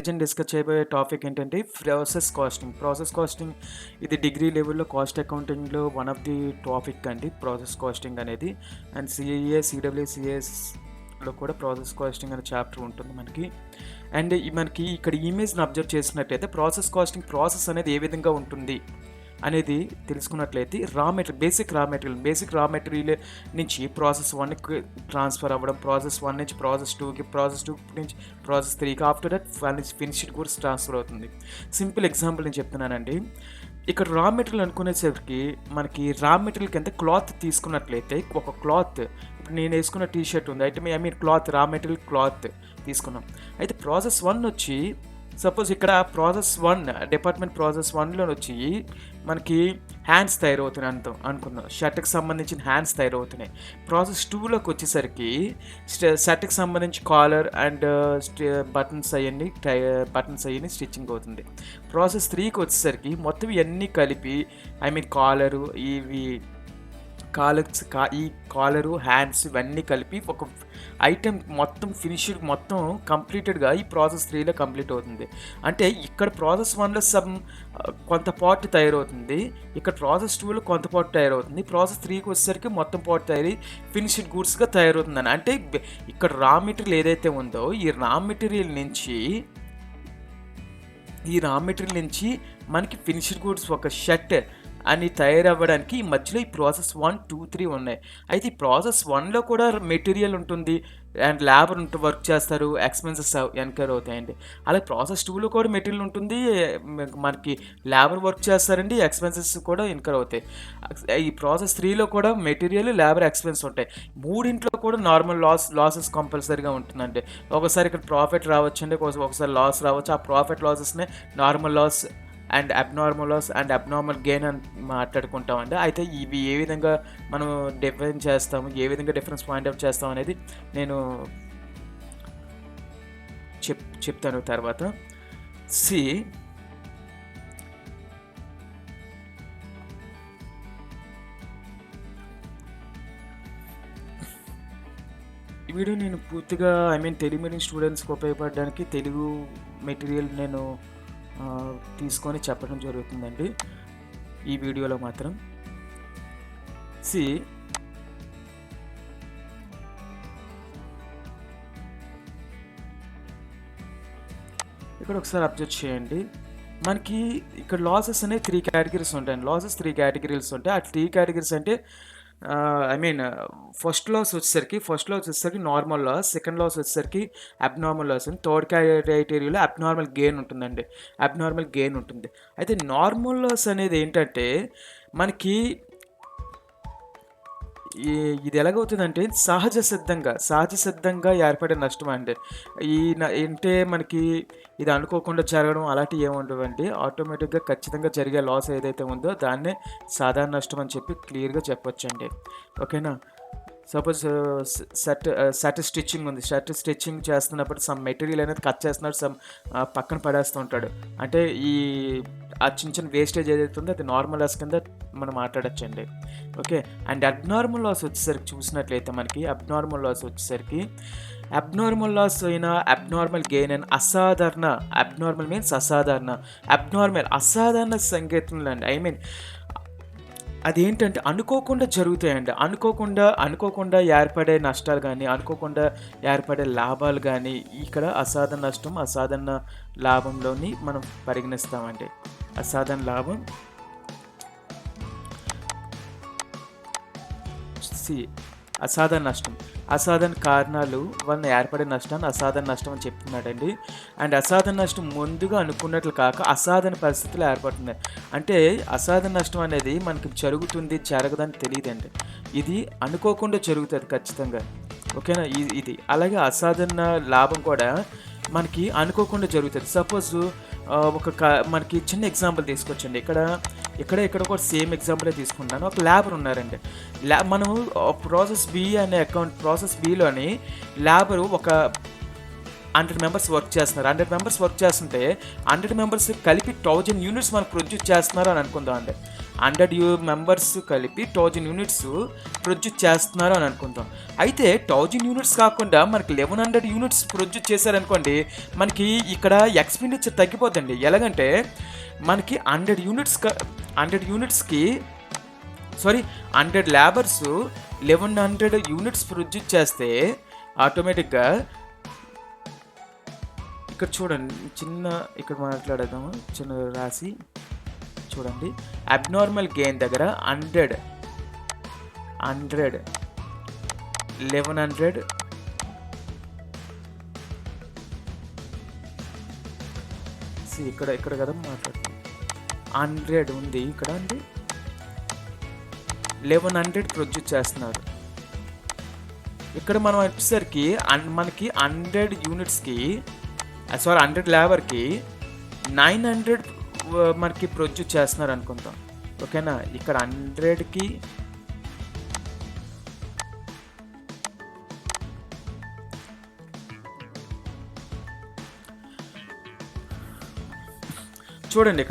Present discuss చేయబోయే topic ఏంటంటే process casting. Process casting ఇది డిగ్రీ లెవెల్‌లో కాస్ట్ అకౌంటింగ్‌లో వన్ ఆఫ్ ది టాపిక్ అండి ప్రాసెస్ కాస్టింగ్ అనేది. అండ్ సిఏఏ, సిడబ్ల్యూసిఎస్‌లో కూడా ప్రాసెస్ కాస్టింగ్ అనే చాప్టర్ ఉంటుంది మనకి. అండ్ మనకి ఇక్కడ ఇమేజ్‌ని అబ్జర్వ్ చేసినట్టయితే ప్రాసెస్ కాస్టింగ్ ప్రాసెస్ అనేది ఏ విధంగా ఉంటుంది అనేది తెలుసుకున్నట్లయితే బేసిక్ రా మెటీరియల్ నుంచి ప్రాసెస్ 1కి ట్రాన్స్ఫర్ అవ్వడం, ప్రాసెస్ 1 నుంచి ప్రాసెస్ 2కి, ప్రాసెస్ 2 నుంచి ప్రాసెస్ 3కి, after that finished goods transfer అవుతుంది. సింపుల్ ఎగ్జాంపుల్ నేను చెప్తున్నానండి. ఇక్కడ రా మెటీరియల్ అనుకునేసరికి మనకి రా మెటీరియల్ కింద క్లాత్ తీసుకున్నట్లయితే ఒక క్లాత్, ఇప్పుడు నేను వేసుకున్న టీ షర్ట్ ఉంది అయితే క్లాత్, రా మెటీరియల్ క్లాత్ తీసుకున్నాం. అయితే ప్రాసెస్ 1 వచ్చి సపోజ్ ఇక్కడ ప్రాసెస్ 1 డిపార్ట్మెంట్ ప్రాసెస్ 1లో వచ్చి మనకి హ్యాండ్స్ తయారవుతున్నాయి అనుకుందాం. షర్ట్కి సంబంధించిన హ్యాండ్స్ తయారవుతున్నాయి. ప్రాసెస్ 2లోకి వచ్చేసరికి షర్ట్కి సంబంధించి కాలర్ అండ్ బటన్స్ అవన్నీ స్టిచ్చింగ్ అవుతుంది. ప్రాసెస్ 3కి వచ్చేసరికి మొత్తం ఇవన్నీ కలిపి కాలరు, ఈ కాలరు, హ్యాండ్స్ ఇవన్నీ కలిపి ఒక ఐటెం మొత్తం ఫినిష్డ్ మొత్తం కంప్లీటెడ్గా ఈ ప్రాసెస్ 3లో కంప్లీట్ అవుతుంది. అంటే ఇక్కడ ప్రాసెస్ 1లో కొంత పార్ట్ తయారవుతుంది, ఇక్కడ ప్రాసెస్ 2లో కొంత పార్ట్ తయారవుతుంది, ప్రాసెస్ 3కి వచ్చేసరికి మొత్తం పార్ట్ తయారై ఫినిష్డ్ గూడ్స్గా తయారవుతుందని. అంటే ఇక్కడ రా మెటీరియల్ ఏదైతే ఉందో ఈ రా మెటీరియల్ నుంచి మనకి ఫినిష్డ్ గూడ్స్ ఒక షర్ట్ అని తయారవ్వడానికి ఈ మధ్యలో ఈ ప్రాసెస్ 1, 2, 3 ఉన్నాయి. అయితే ఈ ప్రాసెస్ 1లో కూడా మెటీరియల్ ఉంటుంది అండ్ లేబర్ వర్క్ చేస్తారు, ఎక్స్పెన్సెస్ ఎన్కర్ అవుతాయండి. అలాగే ప్రాసెస్ 2లో కూడా మెటీరియల్ ఉంటుంది, మనకి లేబర్ వర్క్ చేస్తారండి, ఎక్స్పెన్సెస్ కూడా ఇన్కర్ అవుతాయి. ఈ ప్రాసెస్ 3లో కూడా మెటీరియల్, లేబర్, ఎక్స్పెన్స్ ఉంటాయి. మూడింట్లో కూడా నార్మల్ లాసెస్ కంపల్సరీగా ఉంటుందండి. ఒకసారి ఇక్కడ ప్రాఫిట్ రావచ్చండి, ఒకసారి లాస్ రావచ్చు. ఆ ప్రాఫిట్ లాసెస్నే normal loss and abnormal loss and abnormal gain అని మాట్లాడుకుంటామండి. అయితే ఇవి ఏ విధంగా మనం డిఫరెన్స్ చేస్తాము, ఏ విధంగా డిఫరెన్స్ పాయింట్ అవుట్ చేస్తాం అనేది నేను చెప్తాను తర్వాత. ఈ వీడియో నేను పూర్తిగా తెలుగు మీడియం స్టూడెంట్స్కి ఉపయోగపడడానికి తెలుగు మెటీరియల్ నేను తీసుకొని చెప్పడం జరుగుతుందండి ఈ వీడియోలో మాత్రం. ఇక్కడ ఒకసారి అబ్జర్వ్ చేయండి. మనకి ఇక్కడ లాసెస్ అనేవి 3 కేటగిరీస్ ఉంటాయండి. లాసెస్ 3 కేటగిరీస్ ఉంటాయి. ఆ 3 కేటగిరీస్ అంటే ఫస్ట్ లాస్ వచ్చేసరికి నార్మల్ లాస్, సెకండ్ లాస్ వచ్చేసరికి అబ్నార్మల్ లాస్ అని, థర్డ్ కేటగిరీలో అబ్నార్మల్ గెయిన్ ఉంటుందండి. అబ్నార్మల్ గెయిన్ ఉంటుంది. అయితే నార్మల్ లాస్ అనేది ఏంటంటే మనకి ఇది ఎలాగవుతుందంటే సహజ సిద్ధంగా ఏర్పడే నష్టం అండి. అంటే మనకి ఇది అనుకోకుండా జరగడం అలాంటివి ఏముండవండి. ఆటోమేటిక్గా ఖచ్చితంగా జరిగే లాస్ ఏదైతే ఉందో దాన్నే సాధారణ నష్టం అని చెప్పి క్లియర్గా చెప్పొచ్చండి. ఓకేనా. సపోజ్ షర్ట్ స్టిచ్చింగ్ ఉంది. షర్ట్ స్టిచ్చింగ్ చేస్తున్నప్పుడు సమ్ మెటీరియల్ అనేది కట్ చేస్తున్నాడు, పక్కన పడేస్తూ ఉంటాడు. అంటే ఆ చిన్న వేస్టేజ్ ఏదైతే ఉందో అది నార్మల్ లాస్ కింద మనం మాట్లాడచ్చండి. ఓకే. అండ్ అబ్నార్మల్ లాస్ వచ్చేసరికి చూసినట్లయితే మనకి అబ్నార్మల్ లాస్ అయినా అబ్నార్మల్ గెయిన్ అయినా అబ్నార్మల్ మీన్స్ అసాధారణ సంకేతంలో అండి. అదేంటంటే అనుకోకుండా జరుగుతాయండి. అనుకోకుండా ఏర్పడే నష్టాలు కానీ, అనుకోకుండా ఏర్పడే లాభాలు కానీ ఇక్కడ అసాధారణ నష్టం, అసాధారణ లాభంలోని మనం పరిగణిస్తామండి. అసాధారణ లాభం అసాధారణ నష్టం, అసాధారణ కారణాలు వలన ఏర్పడే నష్టాన్ని అసాధారణ నష్టం అని చెప్తున్నాడండి. అండ్ అసాధారణ నష్టం ముందుగా అనుకున్నట్లు కాక అసాధారణ పరిస్థితులు ఏర్పడుతుంది. అంటే అసాధారణ నష్టం అనేది మనకి జరగదని తెలియదండి. ఇది అనుకోకుండా జరుగుతుంది ఖచ్చితంగా. ఓకేనా. ఇది అలాగే అసాధారణ లాభం కూడా మనకి అనుకోకుండా జరుగుతుంది. సపోజ్ మనకి చిన్న ఎగ్జాంపుల్ తీసుకొచ్చండి. ఇక్కడ కూడా సేమ్ ఎగ్జాంపులే తీసుకుంటాను. ఒక లేబర్ ఉన్నారండి. మనం ప్రాసెస్ బిలోని లేబరు ఒక 100 మెంబర్స్ వర్క్ చేస్తున్నారు. 100 మెంబర్స్ వర్క్ చేస్తుంటే 100 మెంబర్స్ కలిపి 1000 యూనిట్స్ మనకు ప్రొడ్యూస్ చేస్తున్నారు అని అనుకుందాం అండి. మెంబర్స్ కలిపి 1000 యూనిట్స్ ప్రొడ్యూస్ చేస్తున్నారు అని అనుకుందాం. అయితే 1000 యూనిట్స్ కాకుండా మనకి 1100 యూనిట్స్ ప్రొడ్యూస్ చేశారనుకోండి, మనకి ఇక్కడ ఎక్స్పెండిచర్ తగ్గిపోద్దండి. ఎలాగంటే మనకి 100 యూనిట్స్కి 100 లేబర్స్ 1100 యూనిట్స్ ప్రొడ్యూస్ చేస్తే ఆటోమేటిక్గా ఇక్కడ చూడండి, ఇక్కడ మాట్లాడదాము, చిన్న రాసి చూడండి. అబ్నార్మల్ గెయిన్ దగ్గర 100 1100 ఇక్కడ కదా మాట్లాడుతుంది. 100 ఉంది ఇక్కడ అండి, 1100 ప్రొడ్యూస్ చేస్తున్నారు. ఇక్కడ మనం వచ్చేసరికి మనకి 100 యూనిట్స్కి 100 లేబర్కి 900 మనకి ప్రొడ్యూస్ చేస్తున్నారు అనుకుంటాం. ఓకేనా, ఇక్కడ 100కి చూడండి,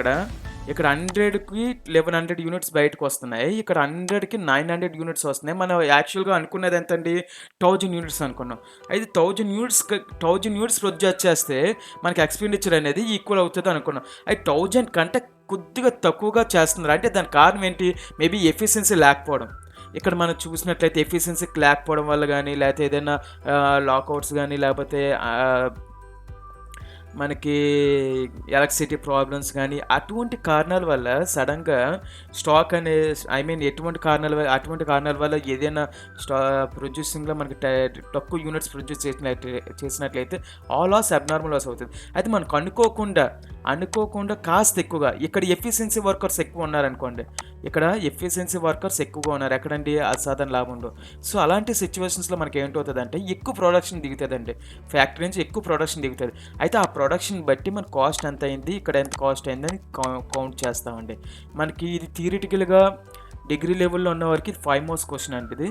ఇక్కడ 100కి 1100 యూనిట్స్ బయటకు వస్తున్నాయి. ఇక్కడ 100కి 900 యూనిట్స్ వస్తున్నాయి. మనం యాక్చువల్గా అనుకున్నది ఎంతండి, 1000 యూనిట్స్ అనుకున్నాం. అయితే 1000 యూనిట్స్ ప్రొడ్యూస్ చేస్తే మనకి ఎక్స్పెండిచర్ అనేది ఈక్వల్ అవుతుంది అనుకున్నాం. అయితే 1000 కంటే కొద్దిగా తక్కువగా చేస్తున్నారు. అంటే దానికి కారణం ఏంటి, మేబీ ఎఫిషియన్సీ లేకపోవడం. ఇక్కడ మనం చూసినట్లయితే ఎఫిషియన్సీ లేకపోవడం వల్ల కానీ, లేకపోతే ఏదైనా లాకౌట్స్ కానీ, లేకపోతే మనకి ఎలక్ట్రిసిటీ ప్రాబ్లమ్స్ కానీ, అటువంటి కారణాల వల్ల సడన్గా స్టాక్ అటువంటి కారణాల వల్ల ఏదైనా ప్రొడ్యూసింగ్లో మనకి తక్కువ యూనిట్స్ ప్రొడ్యూస్ చేసినట్లయితే ఆల్ లాస్ అబ్నార్మల్ లాస్ అవుతుంది. అయితే మనకు అనుకోకుండా కాస్త ఎక్కువగా ఇక్కడ ఎఫిషియన్సీ వర్కర్స్ ఎక్కువ ఉన్నారనుకోండి, ఎక్కడండి అసాధారణ లాభంలో. సో అలాంటి సిచ్యువేషన్స్లో మనకి ఏంటవుతుందంటే ఎక్కువ ప్రొడక్షన్ దిగుతుందండి, ఫ్యాక్టరీ నుంచి ఎక్కువ ప్రొడక్షన్ దిగుతుంది. అయితే ఆ ప్రొడక్షన్ బట్టి మన కాస్ట్ ఎంత అయింది, ఇక్కడ ఎంత కాస్ట్ అయిందని కౌంట్ చేస్తామండి. మనకి ఇది థియరిటికల్గా డిగ్రీ లెవెల్లో ఉన్న వారికి 5 మార్క్స్ క్వశ్చన్ అంటే ఇది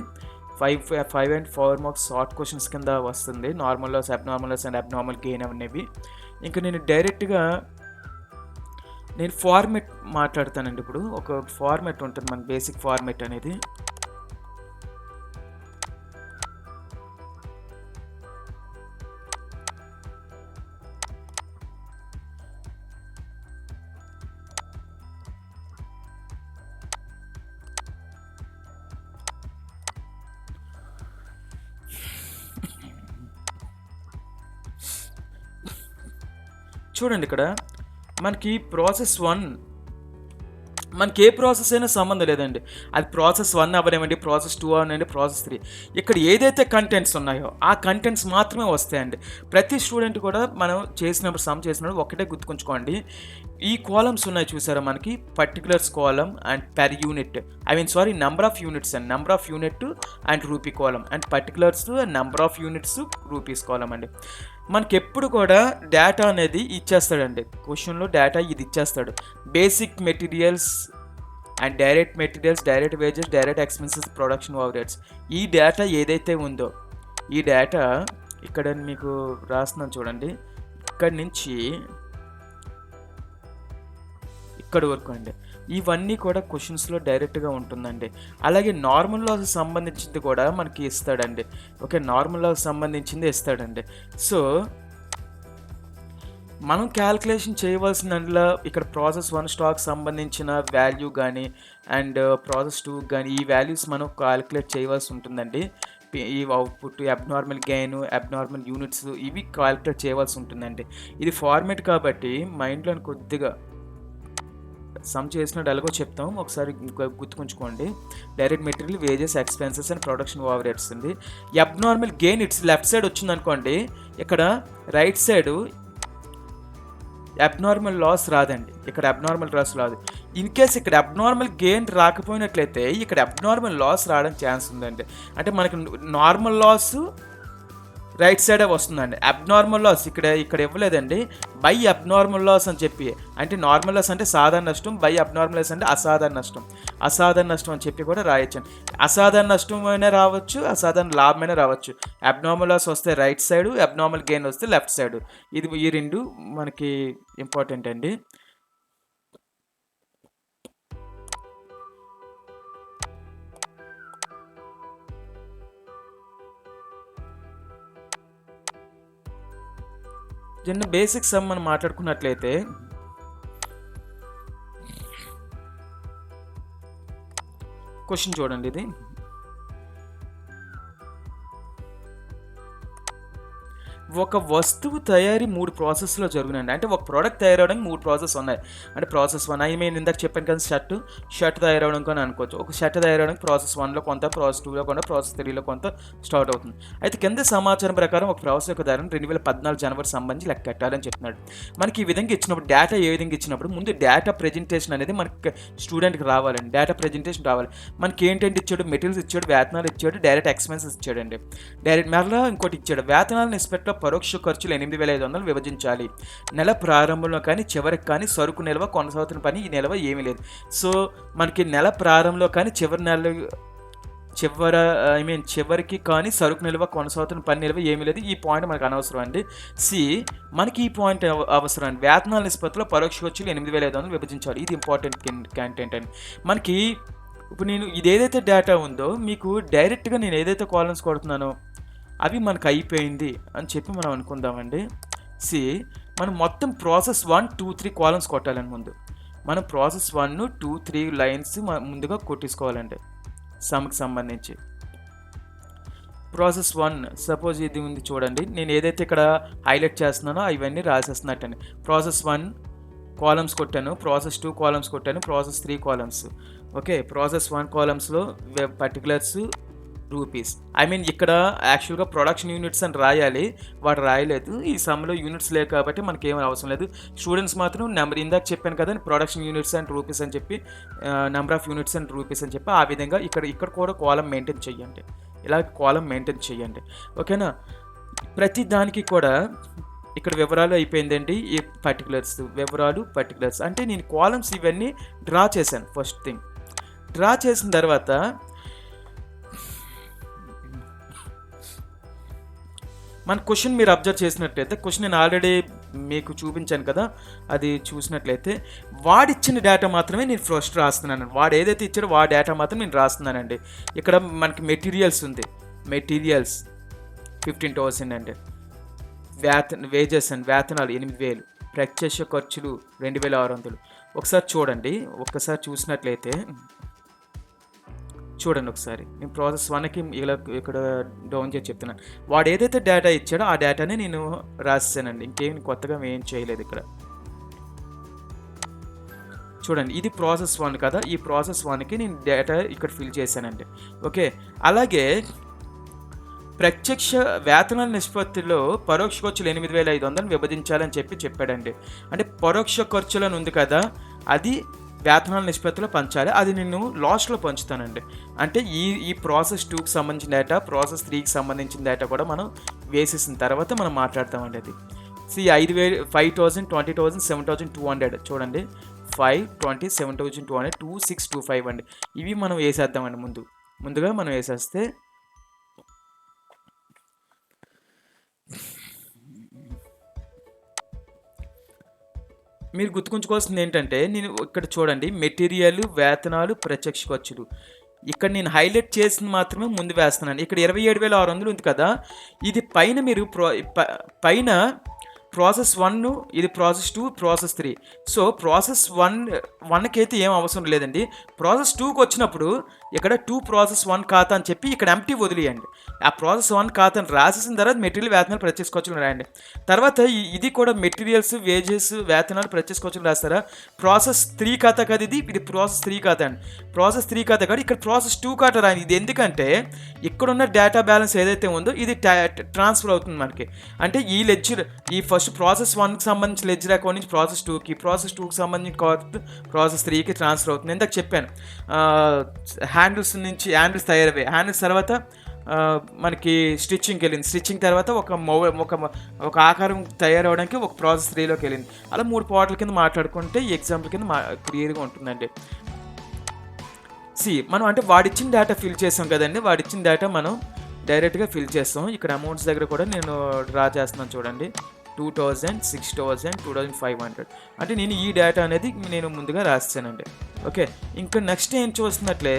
5 and 4 మార్క్స్ షార్ట్ క్వశ్చన్స్ కింద వస్తుంది. Normal loss, abnormal loss and abnormal gain అనేవి. ఇంకా నేను డైరెక్ట్గా ఫార్మెట్ మాట్లాడతానండి. ఇప్పుడు ఒక ఫార్మెట్ ఉంటుంది, మన బేసిక్ ఫార్మెట్ అనేది. చూడండి, ఇక్కడ మనకి ప్రాసెస్ 1, మనకి ఏ ప్రాసెస్ అయినా సంబంధం లేదండి. అది ప్రాసెస్ 1 అవ్వనివ్వండి, ప్రాసెస్ 2 అవ్వనివ్వండి, ప్రాసెస్ 3. ఇక్కడ ఏదైతే కంటెంట్స్ ఉన్నాయో ఆ కంటెంట్స్ మాత్రమే వస్తాయండి. ప్రతి స్టూడెంట్ కూడా మనం సమ్ చేసినప్పుడు ఒకటే గుర్తుకుంచుకోండి, ఈ కాలమ్స్ ఉన్నాయి చూసారా మనకి, particulars column and per unit, number of units and number of unit and rupee column, and particulars number of units rupees column అండి. మనకి ఎప్పుడు కూడా డేటా అనేది ఇచ్చేస్తాడండి, క్వశ్చన్లో డేటా ఇది ఇచ్చేస్తాడు. Basic materials and direct materials, direct wages, direct expenses, production overheads. ఈ data ఏదైతే ఉందో, ఈ డేటా ఇక్కడ మీకు రాస్తున్నాను చూడండి, ఇక్కడి నుంచి ఇక్కడి వరకు అండి. ఇవన్నీ కూడా క్వశ్చన్స్లో డైరెక్ట్గా ఉంటుందండి. అలాగే నార్మల్ లాస్ సంబంధించింది కూడా మనకి ఇస్తాడండి. ఓకే, నార్మల్ లాస్ సంబంధించింది ఇస్తాడండి. సో మనం క్యాల్కులేషన్ చేయవలసిన ఇక్కడ ప్రాసెస్ 1 స్టాక్ సంబంధించిన వాల్యూ కానీ అండ్ ప్రాసెస్ 2 కానీ ఈ వాల్యూస్ మనం క్యాల్కులేట్ చేయవలసి ఉంటుందండి. ఈ output, abnormal gain, abnormal units, ఇవి క్యాల్కులేట్ చేయవలసి ఉంటుందండి. ఇది ఫార్మేట్ కాబట్టి మైండ్లో కొద్దిగా సమ్ చేసినట్టు ఎలాగో చెప్తాం, ఒకసారి గుర్తుకుంచుకోండి. Direct material, wages, expenses and production overheads అండి. Abnormal gain it's left side వచ్చిందనుకోండి, ఇక్కడ రైట్ సైడ్ అబ్నార్మల్ లాస్ రాదండి, ఇక్కడ అబ్నార్మల్ లాస్ రాదు. ఇన్ కేస్ ఇక్కడ అబ్నార్మల్ గెయిన్ రాకపోయినట్లయితే ఇక్కడ అబ్నార్మల్ లాస్ రావడానికి ఛాన్స్ ఉందండి. అంటే మనకి నార్మల్ లాస్ రైట్ సైడే వస్తుందండి. అబ్నార్మల్ లాస్ ఇక్కడ ఇవ్వలేదండి, బై అబ్నార్మల్ లాస్ అని చెప్పి, అంటే నార్మల్ లాస్ అంటే సాధారణ నష్టం, బై అబ్నార్మల్ లాస్ అంటే అసాధారణ నష్టం అని చెప్పి కూడా రాయొచ్చండి. అసాధారణ నష్టమైనా రావచ్చు, అసాధారణ లాభమైనా రావచ్చు. అబ్నార్మల్ లాస్ వస్తే రైట్ సైడ్, అబ్నార్మల్ గెయిన్ వస్తే లెఫ్ట్ సైడ్. ఈ రెండు మనకి ఇంపార్టెంట్ అండి. చిన్న బేసిక్ సమ్ మనం మాట్లాడుకున్నట్లయితే క్వశ్చన్ చూడండి. ఇది ఒక వస్తువు తయారీ 3 ప్రాసెస్లో జరుగునండి. అంటే ఒక ప్రోడక్ట్ తయారవడానికి 3 ప్రాసెస్ ఉన్నాయి. అంటే ప్రాసెస్ 1 ఇందాక చెప్పాను కదా, షర్ట్ తయారవడానికి అని అనుకోవచ్చు. ఒక షర్ట్ తయారవడానికి ప్రాసెస్ 1లో కొంత, ప్రాసెస్ 2లో కొంత, ప్రాసెస్ 3లో కొంత స్టార్ట్ అవుతుంది. అయితే కింద సమాచారం ప్రకారం ఒక ప్రాసెస్ యొక్క ధరను 2014 జనవరి సంబంధించి లెక్క కట్టాలని చెప్తున్నాడు. మనకి ఈ విధంగా ఇచ్చినప్పుడు డేటా ఏ విధంగా ఇచ్చినప్పుడు ముందు డేటా ప్రెజెంటేషన్ అనేది మనకి స్టూడెంట్కి రావాలండి. డేటా ప్రెజెంటేషన్ రావాలి. మనకి ఏంటంటే ఇచ్చాడు, మెటీరియల్స్ ఇచ్చాడు, వేతనాలు ఇచ్చాడు, డైరెక్ట్ ఎక్స్పెన్సెస్ ఇచ్చాడండి. డైరెక్ట్ మరలా ఇంకోటి ఇచ్చాడు, వేతనాల నిష్పత్తిలో పరోక్ష ఖర్చులు 8,500 విభజించాలి. నెల ప్రారంభంలో కానీ చివరికి కానీ సరుకు నిల్వ కొనసాగుతున్న పని ఈ నిల్వ ఏమీ లేదు. సో మనకి నెల ప్రారంభంలో కానీ చివరికి కానీ సరుకు నిల్వ కొనసాగుతున్న పని నిల్వ ఏమీ లేదు. ఈ పాయింట్ మనకు అనవసరం అండి. మనకి ఈ పాయింట్ అవసరం అండి. వేతనాల నిష్పత్తిలో పరోక్ష ఖర్చులు 8,500 విభజించాలి. ఇది ఇంపార్టెంట్ కంటెంట్ అండి. మనకి ఇప్పుడు నేను ఇది ఏదైతే డేటా ఉందో మీకు డైరెక్ట్గా నేను ఏదైతే కాలమ్స్ కొడుతున్నానో అవి మనకు అయిపోయింది అని చెప్పి మనం అనుకుందామండి. మనం మొత్తం ప్రాసెస్ 1, 2, 3 కాలమ్స్ కొట్టాలని ముందు మనం ప్రాసెస్ 1, 2, 3 లైన్స్ ముందుగా కొట్టేసుకోవాలండి. సమ్కి సంబంధించి ప్రాసెస్ 1 సపోజ్ ఇది ఉంది చూడండి. నేను ఏదైతే ఇక్కడ హైలైట్ చేస్తున్నానో ఇవన్నీ రాసేస్తున్నట్టండి. ప్రాసెస్ 1 కాలమ్స్ కొట్టాను, ప్రాసెస్ 2 కాలమ్స్ కొట్టాను, ప్రాసెస్ 3 కాలమ్స్. ఓకే, ప్రాసెస్ 1 కాలమ్స్లో పర్టికులర్స్ రూపీస్. ఇక్కడ యాక్చువల్గా ప్రొడక్షన్ యూనిట్స్ అని రాయాలి, వాడు రాయలేదు. ఈ సమ్లో యూనిట్స్ లేవు కాబట్టి మనకి ఏమీ అవసరం లేదు. స్టూడెంట్స్ మాత్రం నెంబర్ ఇందాక చెప్పాను కదా, ప్రొడక్షన్ యూనిట్స్ అండ్ రూపీస్ అని చెప్పి, number of units and rupees అని చెప్పి ఆ విధంగా ఇక్కడ కూడా కాలం మెయింటైన్ చేయండి. ఇలా కాలం మెయింటైన్ చేయండి. ఓకేనా. ప్రతి దానికి కూడా ఇక్కడ వివరాలు అయిపోయిందండి. ఈ పర్టికులర్స్ అంటే నేను కాలమ్స్ ఇవన్నీ డ్రా చేశాను. ఫస్ట్ థింగ్ డ్రా చేసిన తర్వాత మన క్వశ్చన్ మీరు అబ్జర్వ్ చేసినట్లయితే, క్వశ్చన్ నేను ఆల్రెడీ మీకు చూపించాను కదా, అది చూసినట్లయితే వాడిచ్చిన డేటా మాత్రమే నేను ఫస్ట్ రాస్తున్నాను. వాడు ఏదైతే ఇచ్చాడో వాడి డేటా మాత్రం నేను రాస్తున్నానండి. ఇక్కడ మనకి మెటీరియల్స్ ఉంది, మెటీరియల్స్ 15,000 అండి. వేజెస్ అండి, వేతనాలు 8,000, ప్రత్యక్ష ఖర్చులు 2,600. ఒకసారి చూడండి, చూసినట్లయితే చూడండి ఒకసారి. నేను ప్రాసెస్ 1కి ఇలా ఇక్కడ డౌన్ చేసి చెప్తున్నాను. వాడు ఏదైతే డేటా ఇచ్చాడో ఆ డేటాని నేను రాసేసానండి. ఇంకేం కొత్తగా ఏం చేయలేదు. ఇక్కడ చూడండి, ఇది ప్రాసెస్ 1 కదా. ఈ ప్రాసెస్ 1కి నేను డేటా ఇక్కడ ఫిల్ చేశానండి. ఓకే, అలాగే ప్రత్యక్ష వేతనాల నిష్పత్తిలో పరోక్ష ఖర్చులు 8,500 విభజించాలని చెప్పాడండి. అంటే పరోక్ష ఖర్చులను ఉంది కదా, అది వేతనాల నిష్పత్తిలో పంచాలి. అది నేను లాస్ట్లో పంచుతానండి. అంటే ఈ ప్రాసెస్ 2కి సంబంధించిన డేటా, ప్రాసెస్ 3కి సంబంధించిన డేటా కూడా మనం వేసేసిన తర్వాత మనం మాట్లాడతామండి. అది 5,000, 5,000, 20,000, 7,200. చూడండి, 5, 20, 7,200, 2,625 అండి. ఇవి మనం వేసేద్దామండి. ముందుగా మనం వేసేస్తే మీరు గుర్తుంచుకోవాల్సింది ఏంటంటే, నేను ఇక్కడ చూడండి, మెటీరియల్, వేతనాలు, ప్రత్యక్ష ఖర్చులు. ఇక్కడ నేను హైలైట్ చేసింది మాత్రమే ముందు వేస్తున్నాను. ఇక్కడ 27,600 ఉంది కదా, ఇది పైన మీరు పైన ప్రాసెస్ 1, ఇది ప్రాసెస్ 2, ప్రాసెస్ 3. సో ప్రాసెస్ 1కి అయితే ఏం అవసరం లేదండి. ప్రాసెస్ 2కి వచ్చినప్పుడు ఇక్కడ 2 ప్రాసెస్ 1 ఖాతా అని చెప్పి ఇక్కడ ఎంటీ వదిలేయండి. ఆ ప్రాసెస్ 1 ఖాతాను రాసేసిన తర్వాత మెటీరియల్, వేతనాలు, ప్రత్యక్ష ఖర్చులు రాయండి. తర్వాత ఇది కూడా మెటీరియల్స్, వేజెస్, వేతనాలు, ప్రత్యక్ష ఖర్చులు రాస్తారా. ప్రాసెస్ 3 ఖాతా కాదు, ఇది ప్రాసెస్ 3 ఖాతా అండి. ప్రాసెస్ 3 ఖాతా కాదు, ఇక్కడ ప్రాసెస్ 2 ఖాతా రాయండి. ఇది ఎందుకంటే ఇక్కడున్న డేటా బ్యాలెన్స్ ఏదైతే ఉందో ఇది ట్రాన్స్ఫర్ అవుతుంది మనకి. అంటే ఈ లెడ్జర్, ఈ ఫస్ట్ ప్రాసెస్ 1కి సంబంధించిన లెడ్జర్ అకౌంట్ నుంచి ప్రాసెస్ 2కి, ప్రాసెస్ 2కి సంబంధించిన ప్రాసెస్ 3కి ట్రాన్స్ఫర్ అవుతుంది. ఇందాక చెప్పాను, హ్యాండిల్స్ తయారయ్యాయి. హ్యాండిల్స్ తర్వాత మనకి స్టిచ్చింగ్కి వెళ్ళింది. స్టిచ్చింగ్ తర్వాత ఒక ఆకారం తయారవడానికి ఒక ప్రాసెస్ 3లోకి వెళ్ళింది. అలా 3 పార్ట్ల కింద మాట్లాడుకుంటే ఈ ఎగ్జాంపుల్ కింద క్లియర్గా ఉంటుందండి. మనం అంటే వాడిచ్చిన డేటా ఫిల్ చేసాం కదండి, వాడిచ్చిన డేటా మనం డైరెక్ట్గా ఫిల్ చేస్తాం. ఇక్కడ అమౌంట్స్ దగ్గర కూడా నేను డ్రా చేస్తున్నాను చూడండి. 2,000, 6,000, 2,500. అంటే నేను ఈ డేటా అనేది నేను ముందుగా రాస్తానండి. ఓకే, ఇంకా నెక్స్ట్ ఏం చూస్తున్నట్లే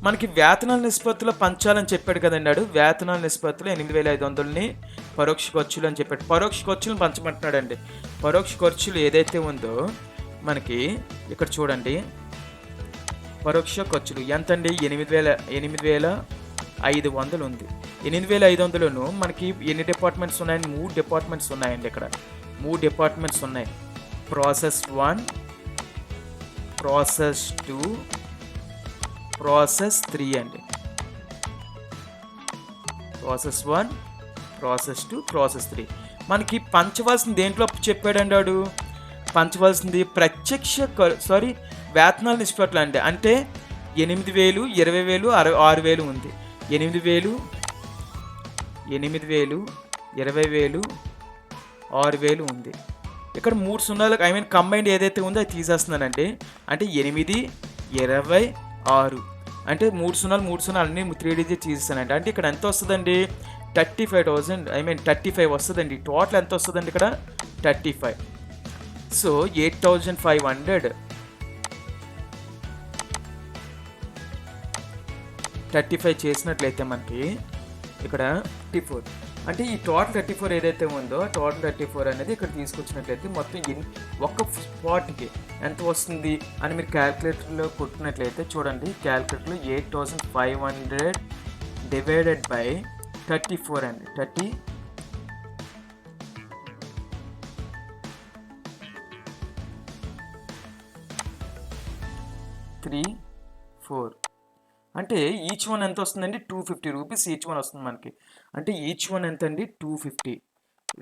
మనకి వేతనాల నిష్పత్తిలో పంచాలని చెప్పాడు కదండి వాడు. వేతనాల నిష్పత్తిలో 8,500ని పరోక్ష ఖర్చులు అని చెప్పాడు. పరోక్ష ఖర్చులను పంచమంటున్నాడండి. పరోక్ష ఖర్చులు ఏదైతే ఉందో మనకి ఇక్కడ చూడండి, పరోక్ష ఖర్చులు ఎంతండి? 8,500 ఉంది. 8,500ను మనకి ఎన్ని డిపార్ట్మెంట్స్ ఉన్నాయండి? 3 డిపార్ట్మెంట్స్ ఉన్నాయండి. ఇక్కడ 3 డిపార్ట్మెంట్స్ ఉన్నాయి. ప్రాసెస్ 1, ప్రాసెస్ 2, ప్రాసెస్ 3 అండి. Process 1, process 2, process 3. మనకి పంచవలసింది దేంట్లో చెప్పాడండి వాడు? పంచవలసింది ప్రత్యక్ష వేతనాల నిష్పత్తులు అండి. అంటే 8,000, 20,000, 6,000 ఉంది. 8,000, 20,000, 6,000 ఉంది. ఇక్కడ 3 సున్నాలకు కంబైండ్ ఏదైతే ఉందో అది తీసేస్తున్నానండి. అంటే 8, 20, 6 అంటే 3 సున్నాలు అన్నీ 3 డిజిట్ తీసేస్తానండి. అంటే ఇక్కడ ఎంత వస్తుందండి? 35,000 35 వస్తుందండి. టోటల్ ఎంత వస్తుందండి ఇక్కడ? 35. సో 8,500 35 చేసినట్లయితే మనకి ఇక్కడ 34. అంటే ఈ టోటల్ 34 ఏదైతే ఉందో టోటల్ 34 అనేది ఇక్కడ తీసుకొచ్చినట్లయితే మొత్తం ఒక్క స్పాట్కి ఎంత వస్తుంది అని మీరు క్యాల్కులేటర్లో కొట్టినట్లయితే చూడండి. క్యాల్కులేటర్లో 8,500 డివైడెడ్ బై 34 అండి. 34 అంటే ఈచ్ వన్ ఎంత వస్తుందండి? 250 రూపీస్ ఈచ్ వన్ వస్తుంది మనకి. అంటే ఈచ్ వన్ ఎంత అండి? 250,